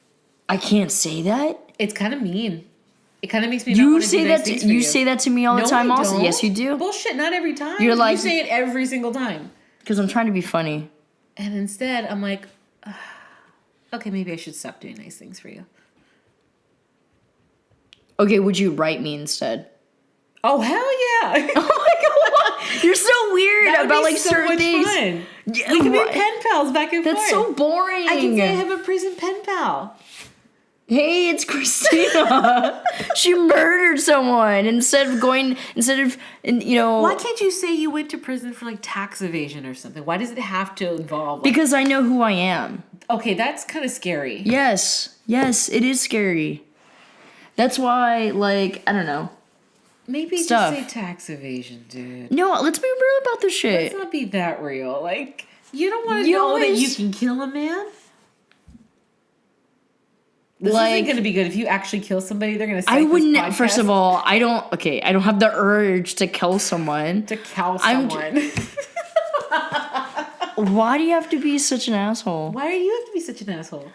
I can't say that. It's kind of mean. It kind of makes me not want to do nice things for you. You say that to me all the No, time I also. don't. Yes, you do. Bullshit, not every time. You're like- you say it every single time. Because I'm trying to be funny. And instead, I'm like, okay, maybe I should stop doing nice things for you. Okay, would you write me instead? Oh, hell yeah. Oh my god, you're so weird That would about be like so certain much things. fun. Yeah, We can be right. pen pals back and forth. That's so boring. I can say I have a prison pen pal. Hey, it's Christina. She murdered someone instead of, Why can't you say you went to prison for like tax evasion or something? Why does it have to involve? Like, Because I know who I am. okay, that's kind of scary. Yes, it is scary. That's why, like, I don't know. Maybe Stuff. just say tax evasion, dude. No, let's be real about this shit. Let's not be that real. Like, you don't want to You know that you always- can kill a man? This Like- isn't going to be good. If you actually kill somebody, they're going to I cite this wouldn't. podcast First of all, I don't have the urge to kill someone. to cow I'm someone. Why do you have to be such an asshole? Why do you have to be such an asshole?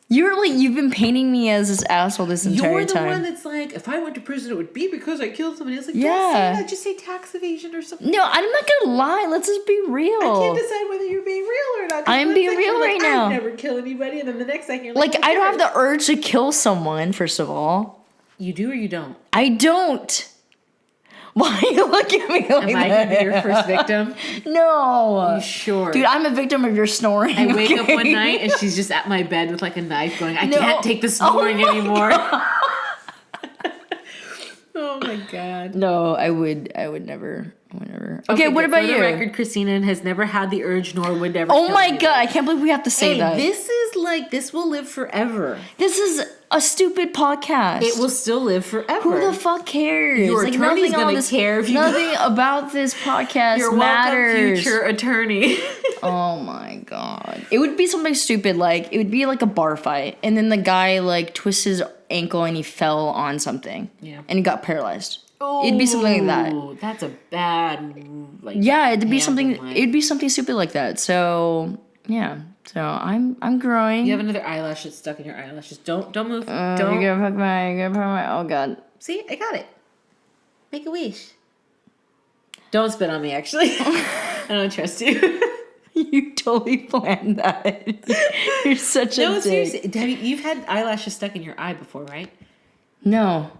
You've been painting me as this asshole this entire You're the time. one that's like, if I went to prison, it would be because I killed somebody. It's like, Yeah. don't say that. Just say tax evasion or something. No, I'm not gonna lie. Let's just be real. I can't decide whether you're being real or not. 'cause I'm one being second real you're like, right now. I'd never kill anybody, and then the next second you're like, Like, I don't have the urge to kill someone, first of all. You do or you don't? I don't. Why are you looking at me like Am I going to that? be your first victim? No. You sure? Dude, I'm a victim of your snoring. I wake up okay? one night and she's just at my bed with like a knife going, I No. can't take the Oh snoring my anymore. Oh my god. No, I would never. Okay, what good. about For you? the record, Christina has never had the urge nor would ever Oh kill my anybody. god, I can't believe we have to say Hey, that. this will live forever. This is a stupid podcast. It will still live forever. Who the fuck cares? Your like attorney's nothing on gonna this, care if you nothing about this podcast Your matters. welcome future attorney. Oh my god. It would be something stupid, like it would be like a bar fight, and then the guy like twists his ankle and he fell on something. Yeah. And he got paralyzed. It'd be something like that. Ooh, that's a bad, like. Yeah, it'd be something. handling. It'd be something stupid like that. So yeah. So I'm growing. You have another eyelash that's stuck in your eyelashes. Don't move. You're Don't. gonna fuck my. Oh god. See, I got it. Make a wish. Don't spit on me. Actually, I don't trust you. You totally planned that. You're such a No, dick. seriously, Debbie, you've had eyelashes stuck in your eye before, right? No.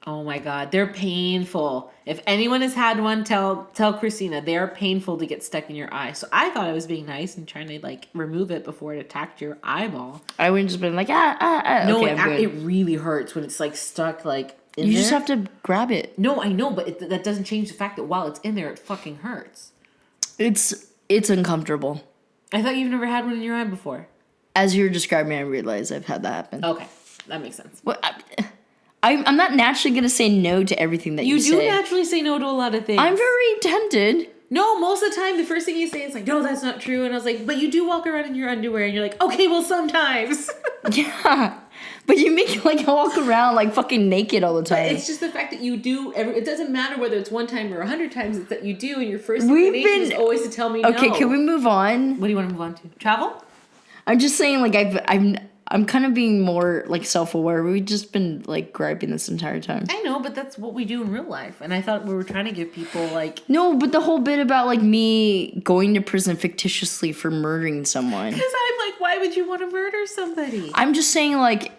Oh my god, they're painful. If anyone has had one, tell Christina. They are painful to get stuck in your eye. So I thought I was being nice and trying to like remove it before it attacked your eyeball. I wouldn't just been like No, Okay, I'm good. it really hurts when it's like stuck like in You there. just have to grab it. No, I know, but that doesn't change the fact that while it's in there, it fucking hurts. It's uncomfortable. I thought you've never had one in your eye before. As you're describing, I realize I've had that happen. Okay, that makes sense. Well, I'm not naturally gonna say no to everything that you say. You do naturally say no to a lot of things. I'm very tempted. No, most of the time, the first thing you say is like, no, that's not true. And I was like, but you do walk around in your underwear. And you're like, okay, well, sometimes. Yeah. But you make like I walk around like fucking naked all the time. It's just the fact that you do. It doesn't matter whether it's one time or 100 times. It's that you do. And your first We've inclination is been- always to tell me no. Okay, can we move on? What do you want to move on to? Travel? I'm just saying, like I'm kind of being more like self-aware. We've just been like griping this entire time. I know, but that's what we do in real life. And I thought we were trying to give people like. No, but the whole bit about like me going to prison fictitiously for murdering someone. Because I'm like, why would you want to murder somebody? I'm just saying, like,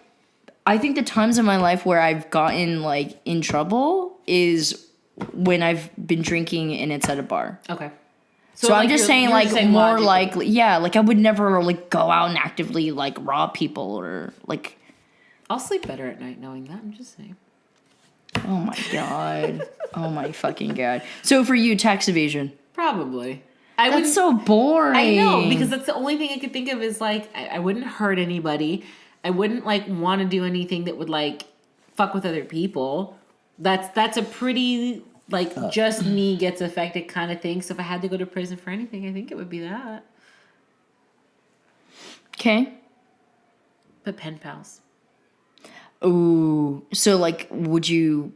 I think the times in my life where I've gotten like in trouble is when I've been drinking and it's at a bar. Okay. So I'm just saying, like, more logically. likely, yeah, like I would never like go out and actively like rob people or like. I'll sleep better at night knowing that. I'm just saying. Oh my god! Oh my fucking god! So for you, tax evasion. Probably. That's so boring. I know, because that's the only thing I could think of is like I wouldn't hurt anybody. I wouldn't like want to do anything that would like fuck with other people. That's a pretty like just me gets affected kind of thing. So if I had to go to prison for anything, I think it would be that. Okay. But pen pals. Ooh. So like, would you?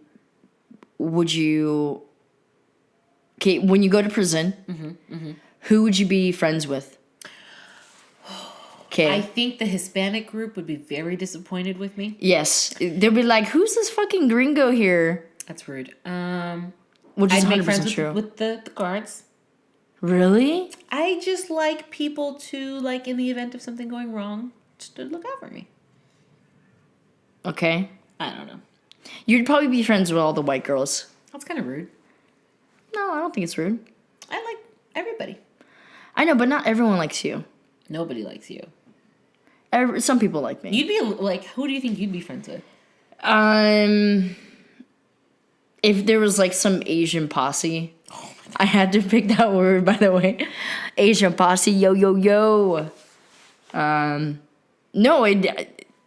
Okay, when you go to prison, who would you be friends with? Okay. I think the Hispanic group would be very disappointed with me. Yes, they'll be like, "Who's this fucking gringo here?" That's rude. Which is I'd make 100% friends true. with the guards. Really? I just like people to, like, in the event of something going wrong, just to look out for me. Okay. I don't know. You'd probably be friends with all the white girls. That's kind of rude. No, I don't think it's rude. I like everybody. I know, but not everyone likes you. Nobody likes you. Some people like me. You'd be, like, who do you think you'd be friends with? If there was like some Asian posse, I had to pick that word, by the way. Asian posse, yo, yo, yo. No,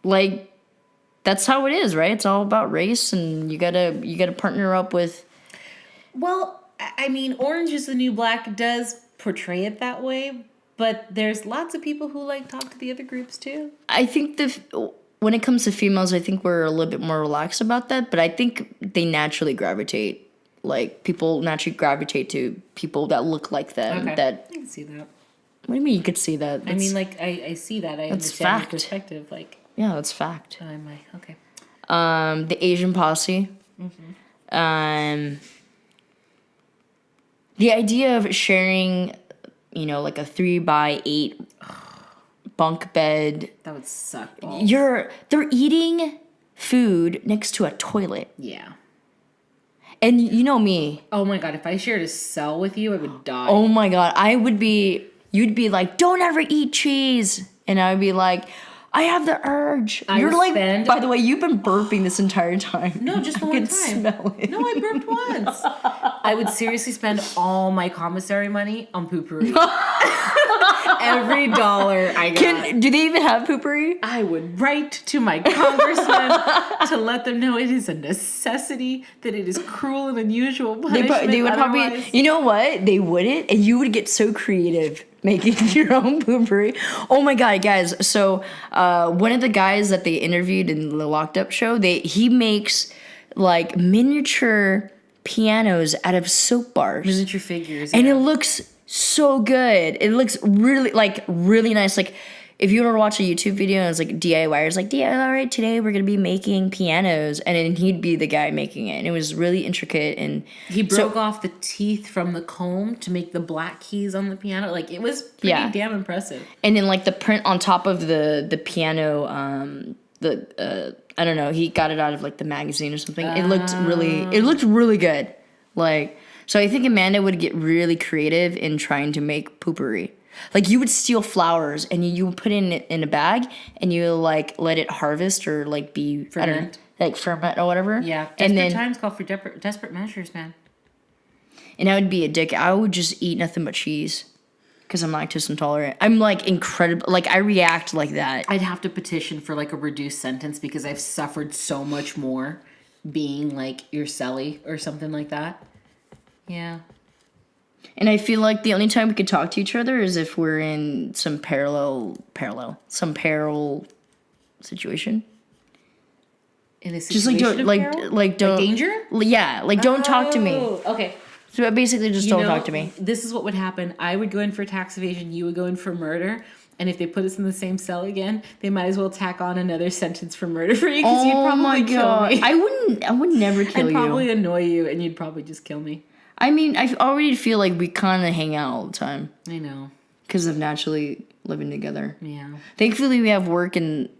like, that's how it is, right? It's all about race, and you gotta partner up with. Well, I mean, Orange is the New Black does portray it that way, but there's lots of people who, like, talk to the other groups, too. I think when it comes to females, I think we're a little bit more relaxed about that, but I think they naturally gravitate. Like, people naturally gravitate to people that look like them. Okay. That. I can see that. What do you mean you could see that? I mean, like, I see that. I that's understand fact. your perspective. Like, Yeah, that's fact. I'm like, okay. The Asian posse. The idea of sharing, like a 3x8 bunk bed. That would suck balls. They're eating food next to a toilet. Yeah. And you know me. Oh my god, if I shared a cell with you, I would die. Oh my god, you'd be like, don't ever eat cheese. And I would be like, I have the urge. You're like, by the way, you've been burping this entire time. No, just the I one can time. Smell it. No, I burped once. I would seriously spend all my commissary money on poo-pourri. every dollar I got. Do they even have poopery? I would write to my congressman to let them know it is a necessity, that it is cruel and unusual punishment. They would probably, you know what? They wouldn't, and you would get so creative making your own poopery. Oh my god, guys! So one of the guys that they interviewed in the Locked Up show, he makes like miniature pianos out of soap bars, miniature figures, and it looks so good. It looks really nice. Like if you were to watch a YouTube video and it's like DIYers like, all right, today we're gonna be making pianos, and then he'd be the guy making it, and it was really intricate. And he broke off the teeth from the comb to make the black keys on the piano. Like it was pretty damn impressive. And then like the print on top of the piano, I don't know, he got it out of like the magazine or something. It looked really good. Like, so I think Amanda would get really creative in trying to make poopery. Like you would steal flowers and you would put it in a bag and you like let it harvest or like be ferment. I don't know, like ferment or whatever. Yeah, desperate times call for desperate measures, man. And I would be a dick. I would just eat nothing but cheese. Because I'm lactose intolerant. I'm like incredible. Like I react like that. I'd have to petition for like a reduced sentence because I've suffered so much more being like your celly or something like that. Yeah. And I feel like the only time we could talk to each other is if we're in some peril situation. In a situation just like don't of like peril? like don't danger. Yeah, like don't talk to me. Okay. So basically, just don't talk to me. This is what would happen. I would go in for tax evasion. You would go in for murder. And if they put us in the same cell again, they might as well tack on another sentence for murder for you because you'd probably kill me. I would never kill you. I'd probably annoy you, and you'd probably just kill me. I mean, I already feel like we kind of hang out all the time. I know. Because of naturally living together. Yeah. Thankfully, we have work and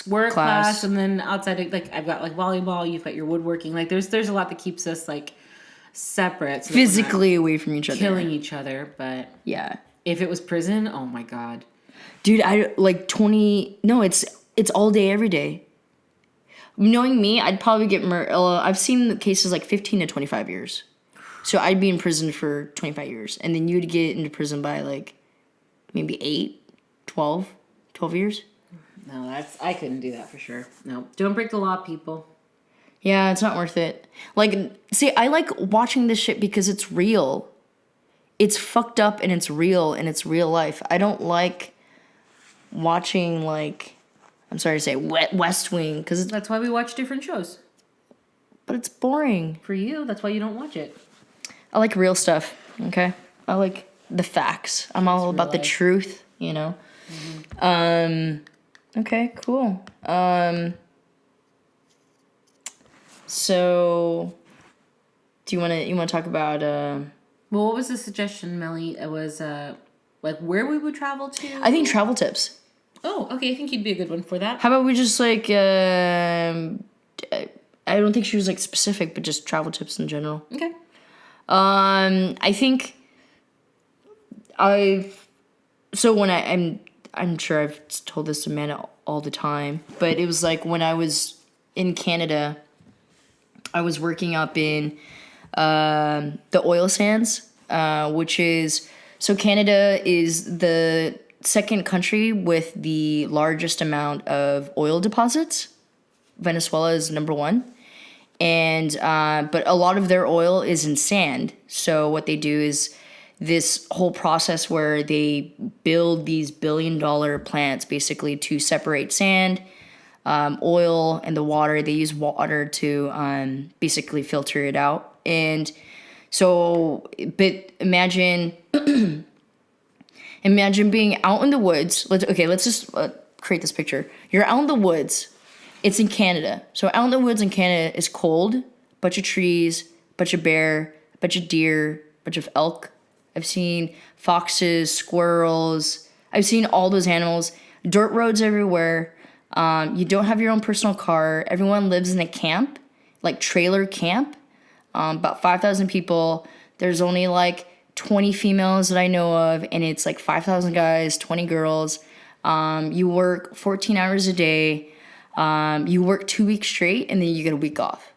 work class, and then outside, like I've got like volleyball. You've got your woodworking. Like there's a lot that keeps us like separate, so physically away from each other, killing each other. But yeah, if it was prison, oh my god, dude, I like 20. No, it's all day, every day. Knowing me, I'd probably get I've seen cases like 15 to 25 years, so I'd be in prison for 25 years, and then you'd get into prison by like maybe 12 years. No, I couldn't do that for sure. No, don't break the law, people. Yeah, it's not worth it. Like, see, I like watching this shit because it's real. It's fucked up and it's real and it's real life. I don't like watching, like, I'm sorry to say, West Wing, because that's why we watch different shows. But it's boring. For you, that's why you don't watch it. I like real stuff, okay? I like the facts. I'm all about the truth, you know? Mm-hmm. Okay, cool. So, do you want to talk about? Well, what was the suggestion, Melly? It was like where we would travel to. I think travel tips. Oh, okay. I think you'd be a good one for that. How about we just like? I don't think she was like specific, but just travel tips in general. Okay. I think I'm sure I've told this to Amanda all the time, but it was like when I was in Canada, I was working up in the oil sands, which is, so Canada is the second country with the largest amount of oil deposits. Venezuela is number one. And but a lot of their oil is in sand. So what they do is this whole process where they build these billion-dollar plants basically to separate sand, oil, and the water. They use water to basically filter it out. And so, but imagine being out in the woods. Let's just create this picture. You're out in the woods. It's in Canada. So out in the woods in Canada is cold, bunch of trees, bunch of bear, bunch of deer, bunch of elk. I've seen foxes, squirrels. I've seen all those animals. Dirt roads everywhere. You don't have your own personal car. Everyone lives in a camp, like trailer camp. About 5,000 people. There's only like 20 females that I know of, and it's like 5,000 guys, 20 girls. You work 14 hours a day. You work 2 weeks straight, and then you get a week off.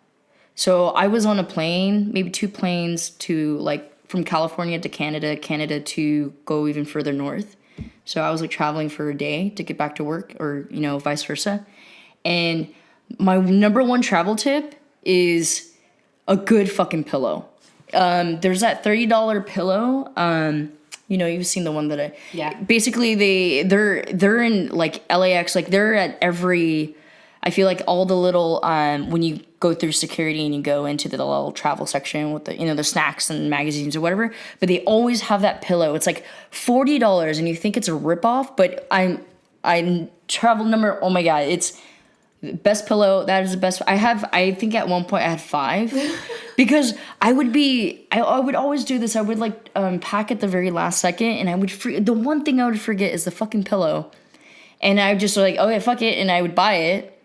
So I was on a plane, maybe 2 planes to like from California to Canada, Canada to go even further north. So I was like traveling for a day to get back to work, or vice versa. And my number one travel tip is a good fucking pillow. There's that $30 pillow. You've seen the one that I... Yeah. Basically, they're in, like, LAX. Like, they're at every... I feel like all the little... when you go through security and you go into the little travel section with the snacks and magazines or whatever. But they always have that pillow. It's, like, $40, and you think it's a ripoff. But I travel number... Oh, my God. It's... Best pillow, that is the best. I think at one point I had 5 because I would always do this. I would like pack at the very last second, and I would the one thing I would forget is the fucking pillow. And I would just like, okay, fuck it, and I would buy it.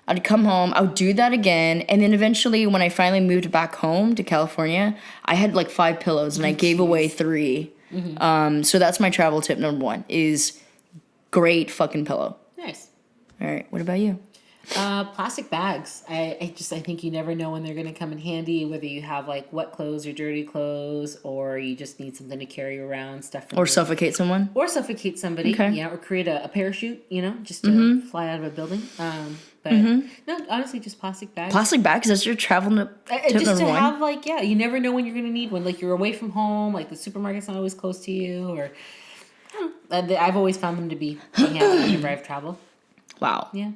I'd come home, I would do that again, and then eventually when I finally moved back home to California, I had like 5 pillows and I gave away 3. Mm-hmm. So that's my travel tip number 1 is great fucking pillow. Nice. All right, what about you? Plastic bags. I think you never know when they're going to come in handy, whether you have like wet clothes or dirty clothes, or you just need something to carry around, stuff. Or suffocate someone. Or suffocate somebody. Okay. Yeah, or create a parachute, just to fly out of a building. But no, honestly, just plastic bags. Plastic bags, that's your travel tip just number to 1? have like, you never know when you're going to need one. Like you're away from home, like the supermarket's not always close to you, or I've always found them to be handy whenever I've traveled. Wow. Yeah.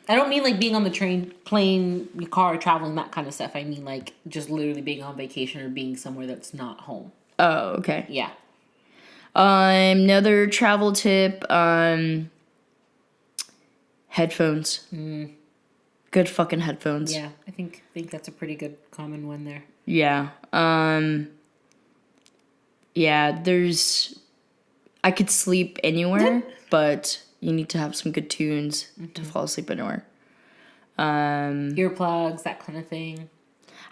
I don't mean like being on the train, plane, car, traveling, that kind of stuff. I mean like just literally being on vacation or being somewhere that's not home. Oh, okay. Yeah. Another travel tip, headphones. Good fucking headphones. Yeah, I think that's a pretty good common one there. Yeah. I could sleep anywhere, but you need to have some good tunes to fall asleep anywhere. Earplugs, that kind of thing.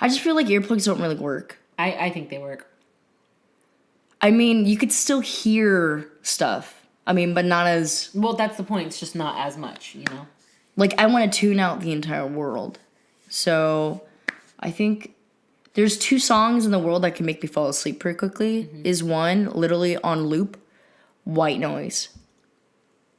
I just feel like earplugs don't really work. I think they work. I mean, you could still hear stuff. I mean, but not as... Well, that's the point. It's just not as much, Like, I want to tune out the entire world. So, I think there's 2 songs in the world that can make me fall asleep pretty quickly. Is one, literally on loop, White Noise.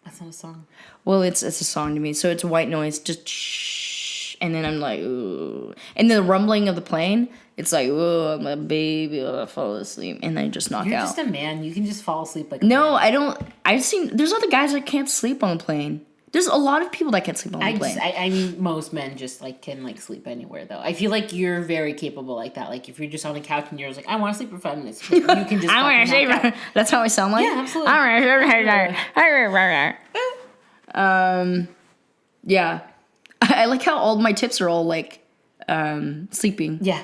That's not a song. Well, it's a song to me. So it's white noise, just shh, and then I'm like, ooh. And the rumbling of the plane, it's like, oh, my baby, I fall asleep, and then I just knock You're out. You're just a man. You can just fall asleep like. No, I don't. There's other guys that can't sleep on a plane. There's a lot of people that can't sleep on a plane. I mean, most men just like can like sleep anywhere though. I feel like you're very capable like that. Like if you're just on a couch and you're just like, I want to sleep for 5 minutes, you can just. I want to sleep. That's how I sound like. Yeah, absolutely. Yeah, I like how all my tips are all like sleeping. Yeah.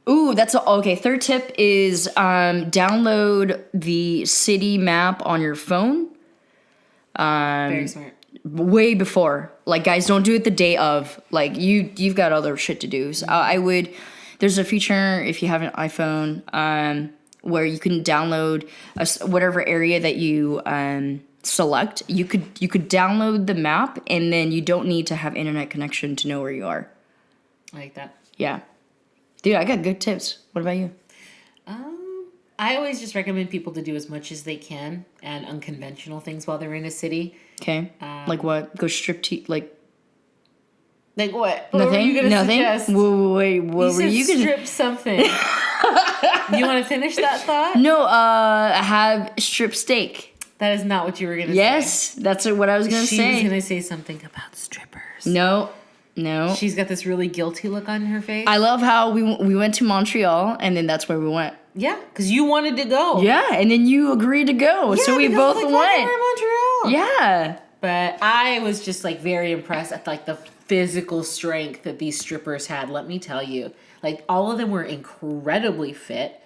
Ooh, okay. Third tip is download the city map on your phone. Very smart. Way before, like, guys, don't do it the day of. Like, you've got other shit to do. So I would. There's a feature if you have an iPhone, where you can download whatever area that you select. You could download the map, and then you don't need to have internet connection to know where you are. I like that. Yeah, dude, I got good tips. What about you? I always just recommend people to do as much as they can and unconventional things while they're in a city. Okay. Like what? Go strip like what? Nothing. What were you gonna Nothing. suggest? Wait, what were you gonna strip something? You want to finish that thought? No. Have strip steak. That is not what you were gonna say. Yes, that's what I was gonna say. She was gonna say something about strippers. No. She's got this really guilty look on her face. I love how we went to Montreal, and then that's where we went. Yeah, because you wanted to go. Yeah, and then you agreed to go, so we both went. Montreal. Yeah. But I was just like very impressed at like the physical strength that these strippers had. Let me tell you, like all of them were incredibly fit.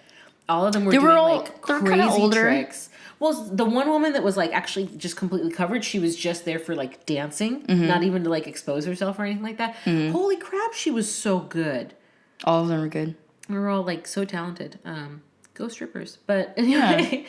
All of them were doing like crazy tricks. Well, the one woman that was like actually just completely covered, she was just there for like dancing, not even to like expose herself or anything like that. Holy crap, she was so good. All of them were good. We were all like so talented. Go strippers. But anyway,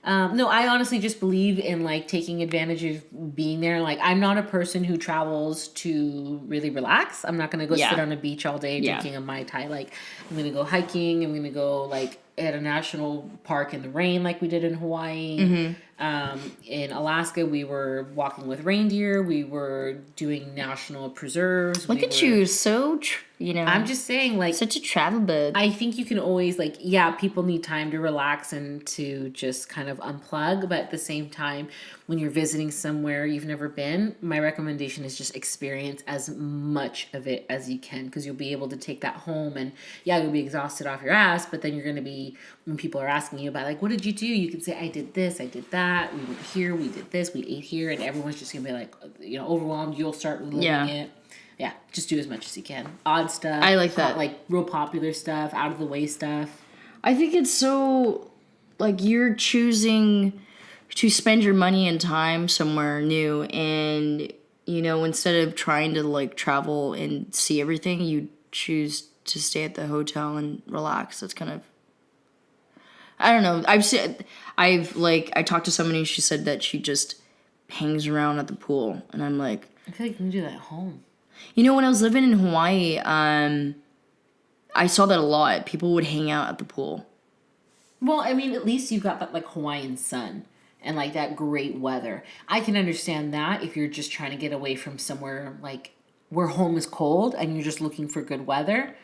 No, I honestly just believe in like taking advantage of being there. Like, I'm not a person who travels to really relax. I'm not gonna go sit on a beach all day drinking a Mai Tai. Like, I'm gonna go hiking. I'm gonna go like at a national park in the rain, like we did in Hawaii. In Alaska, we were walking with reindeer. We were doing national preserves. Look at you, so I'm just saying, like, such a travel bug. I think you can always, like, yeah, people need time to relax and to just kind of unplug. But at the same time, when you're visiting somewhere you've never been, my recommendation is just experience as much of it as you can, because you'll be able to take that home. And yeah, you'll be exhausted off your ass, but then you're going to be, when people are asking you about, like, what did you do? You can say, I did this, I did that. We went here, we did this, we ate here. And everyone's just going to be like, overwhelmed. You'll start living it. Yeah, just do as much as you can. Odd stuff. I like that. Like, real popular stuff, out of the way stuff. I think it's so, like, you're choosing to spend your money and time somewhere new, and, instead of trying to, like, travel and see everything, you choose to stay at the hotel and relax. That's kind of, I don't know. I talked to somebody, she said that she just hangs around at the pool, and I'm like, I feel like you can do that at home. When I was living in Hawaii, I saw that a lot. People would hang out at the pool. Well, I mean, at least you've got that, like, Hawaiian sun and, like, that great weather. I can understand that if you're just trying to get away from somewhere, like, where home is cold and you're just looking for good weather.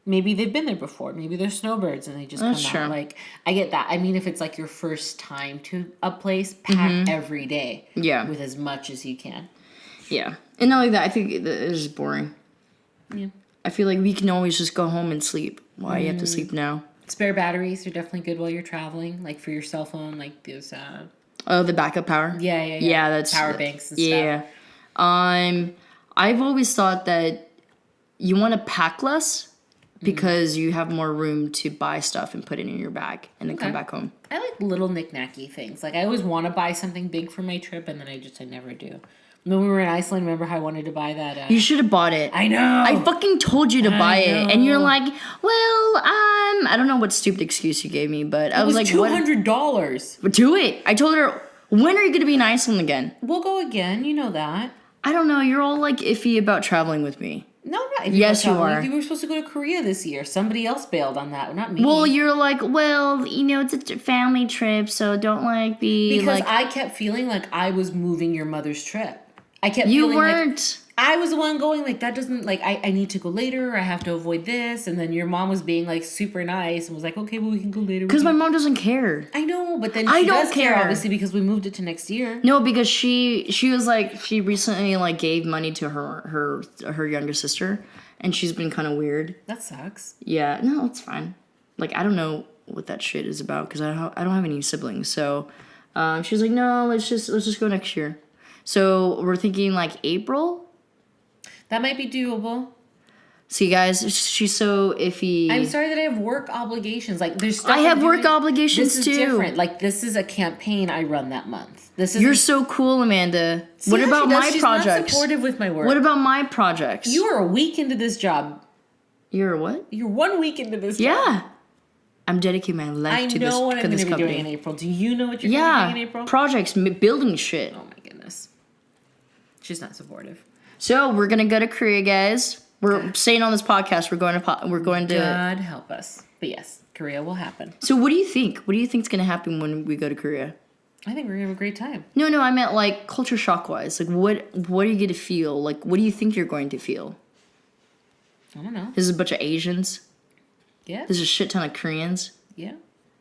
Maybe they've been there before. Maybe they're snowbirds and they just come out. Like, I get that. I mean, if it's, like, your first time to a place, pack every day. Yeah. With as much as you can. Yeah. And not like that, I think it is boring. Yeah. I feel like we can always just go home and sleep. Why you have to sleep now? Spare batteries are definitely good while you're traveling. Like, for your cell phone, like those... Oh, the backup power? Yeah. Yeah, that's... Power banks and stuff. Yeah. I've always thought that you want to pack less because you have more room to buy stuff and put it in your bag and then come back home. I like little knick-knacky things. Like, I always want to buy something big for my trip, and then I never do. When we were in Iceland, remember how I wanted to buy that? You should have bought it. I know. I fucking told you to buy it. And you're like, well, I don't know what stupid excuse you gave me, but I was like, $200. But do it. I told her, when are you going to be in Iceland again? We'll go again. You know that. I don't know. You're all like iffy about traveling with me. No, I'm not. Yes, you are. You were supposed to go to Korea this year. Somebody else bailed on that, not me. Well, you're like, it's a family trip, so don't be because I kept feeling like I was moving your mother's trip. I kept you feeling weren't. Like I was the one going like that doesn't like I need to go later. I have to avoid this, and then your mom was being like super nice and was like, okay, well we can go later. Because my mom doesn't care. I know, but then she does care obviously because we moved it to next year. No, because she was like she recently like gave money to her younger sister, and she's been kind of weird. That sucks. Yeah, no, it's fine. Like I don't know what that shit is about because I don't have any siblings. So she was like, no, let's just go next year. So we're thinking like April. That might be doable. See, guys, she's so iffy. I'm sorry that I have work obligations. Like there's stuff I have work obligations this too. This is different. Like this is a campaign I run that month. You're so cool, Amanda. See what about my She's projects? Not supportive with my work. What about my projects? You are a week into this job. You're a what? You're 1 week into this job. Yeah. I'm dedicating my life to this. I know what I'm going to be doing in April. Do you know what you're going to be doing in April? Projects, building shit. Oh my goodness. She's not supportive. So we're gonna go to Korea, guys. We're saying on this podcast we're going to. God help us. But yes, Korea will happen. So what do you think? What do you think's gonna happen when we go to Korea? I think we're gonna have a great time. No, I meant like culture shock wise. Like what are you gonna feel? Like what do you think you're going to feel? I don't know. There's a bunch of Asians. Yeah. There's a shit ton of Koreans. Yeah.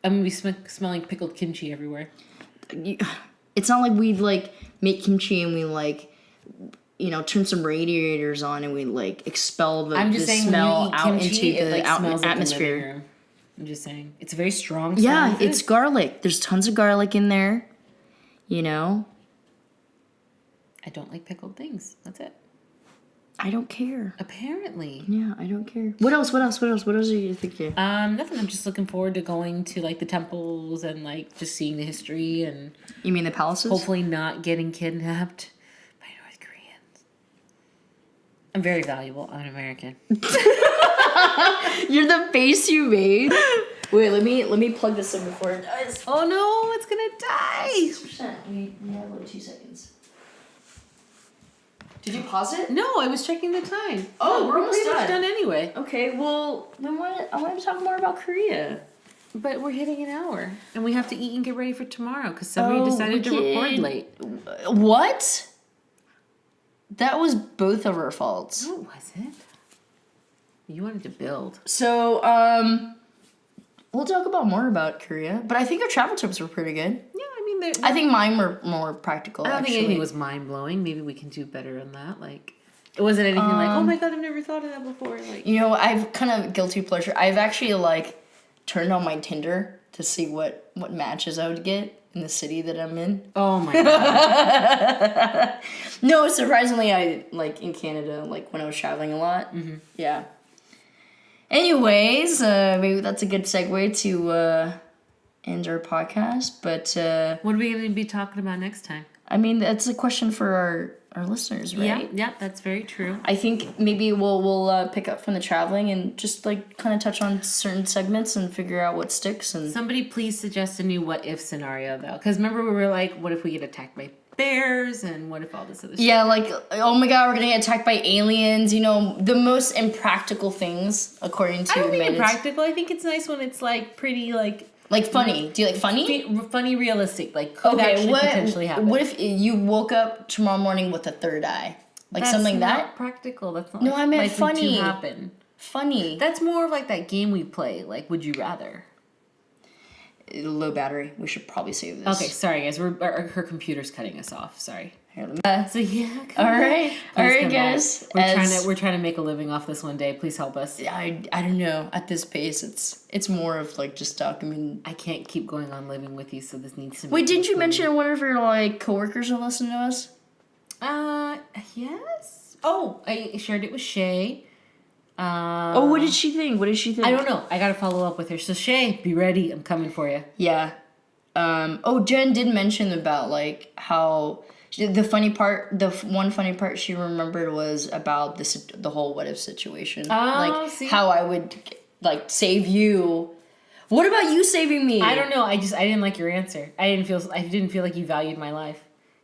I'm gonna be smelling pickled kimchi everywhere. It's not like we like make kimchi and we like. Turn some radiators on and we like expel the smell out into the atmosphere. I'm just saying. It's a very strong. Yeah, it's garlic. There's tons of garlic in there. I don't like pickled things. That's it. I don't care. Apparently. Yeah, I don't care. What else are you thinking? Nothing. I'm just looking forward to going to like the temples and like just seeing the history and. You mean the palaces? Hopefully not getting kidnapped. I'm very valuable. I'm an American. You're the face you made. Wait, let me plug this in before it dies. Oh no, it's gonna die. 6%. We have like 2 seconds. Did you pause it? No, I was checking the time. Oh, No, we're almost pretty much done anyway. Okay, well, then I want to talk more about Korea. But we're hitting an hour, and we have to eat and get ready for tomorrow because somebody decided to record late. What? That was both of our faults. No, was it? You wanted to build. So, we'll talk more about Korea, but I think our travel tips were pretty good. Yeah, I mean, I think mine were more practical. I don't think anything was mind blowing. Maybe we can do better on that. Like, it wasn't anything like, oh my god, I've never thought of that before. Like, you know, I've kind of guilty pleasure. I've actually like turned on my Tinder to see what matches I would get in the city that I'm in. oh my god. No, surprisingly, I like in Canada, like when I was traveling a lot. Mm-hmm. Yeah. Anyways, maybe that's a good segue to end our podcast. But What are we going to be talking about next time? I mean, that's a question for our listeners, right? Yeah, that's very true. I think maybe we'll pick up from the traveling and just like kind of touch on certain segments and figure out what sticks. And Somebody please suggest a new what if scenario though, because remember we were like, what if we get attacked by bears and what if all this other stuff? yeah, like oh my god, we're gonna get attacked by aliens. You know, the most impractical things according to. I don't think minutes. impractical. I think it's nice when it's like pretty like funny. Do you like funny? funny, realistic. Like could actually potentially happen. What if you woke up tomorrow morning with a third eye? Like That's something like not that? practical. That's not. No, like, I meant likely funny. to happen. Funny. That's more of like that game we play. Like, would you rather? Low battery. We should probably save this. Okay, sorry guys. Her computer's cutting us off. Sorry. Here, let me- So yeah. all right, Please come guys. back. We're trying to make a living off this one day. Please help us. I don't know. At this pace, it's more of like just talk. I mean, I can't keep going on living with you, so this needs to. wait, didn't you mention one of your like coworkers who listen to us? Yes. Oh, I shared it with Shay. Oh, what did she think? What did she think? I don't know. I gotta follow up with her. So Shay, be ready. I'm coming for you. Yeah. Oh, Jen did mention about like how the one funny part she remembered was about the whole what if situation. Like see? how I would like save you. What about you saving me? I don't know. I didn't like your answer. I didn't feel like you valued my life.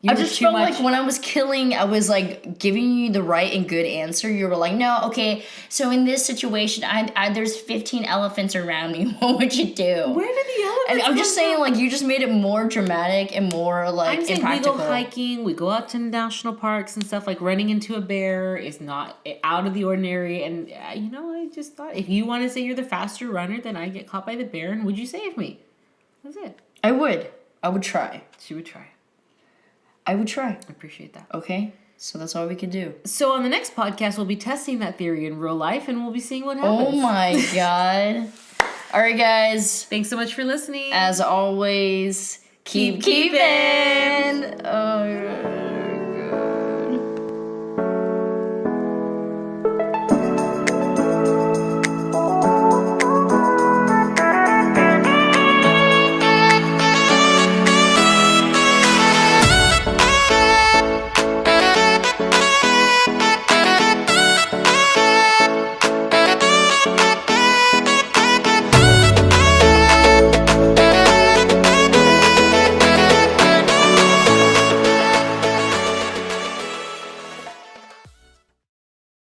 I just felt like when I was killing, I was like giving you the right and good answer. You were like, no, okay. So in this situation, there's 15 elephants around me. What would you do? Where did the elephants? And I'm just saying, like, you just made it more dramatic and more like I'm saying impractical. we go hiking, we go out to national parks and stuff. Like running into a bear is not out of the ordinary. And I just thought if you want to say you're the faster runner, then I get caught by the bear, and would you save me? That's it. I would try. She would try. I would try. I appreciate that. Okay, so that's all we can do. So on the next podcast, we'll be testing that theory in real life, and we'll be seeing what happens. Oh my god. All right, guys. Thanks so much for listening. As always, keep keeping.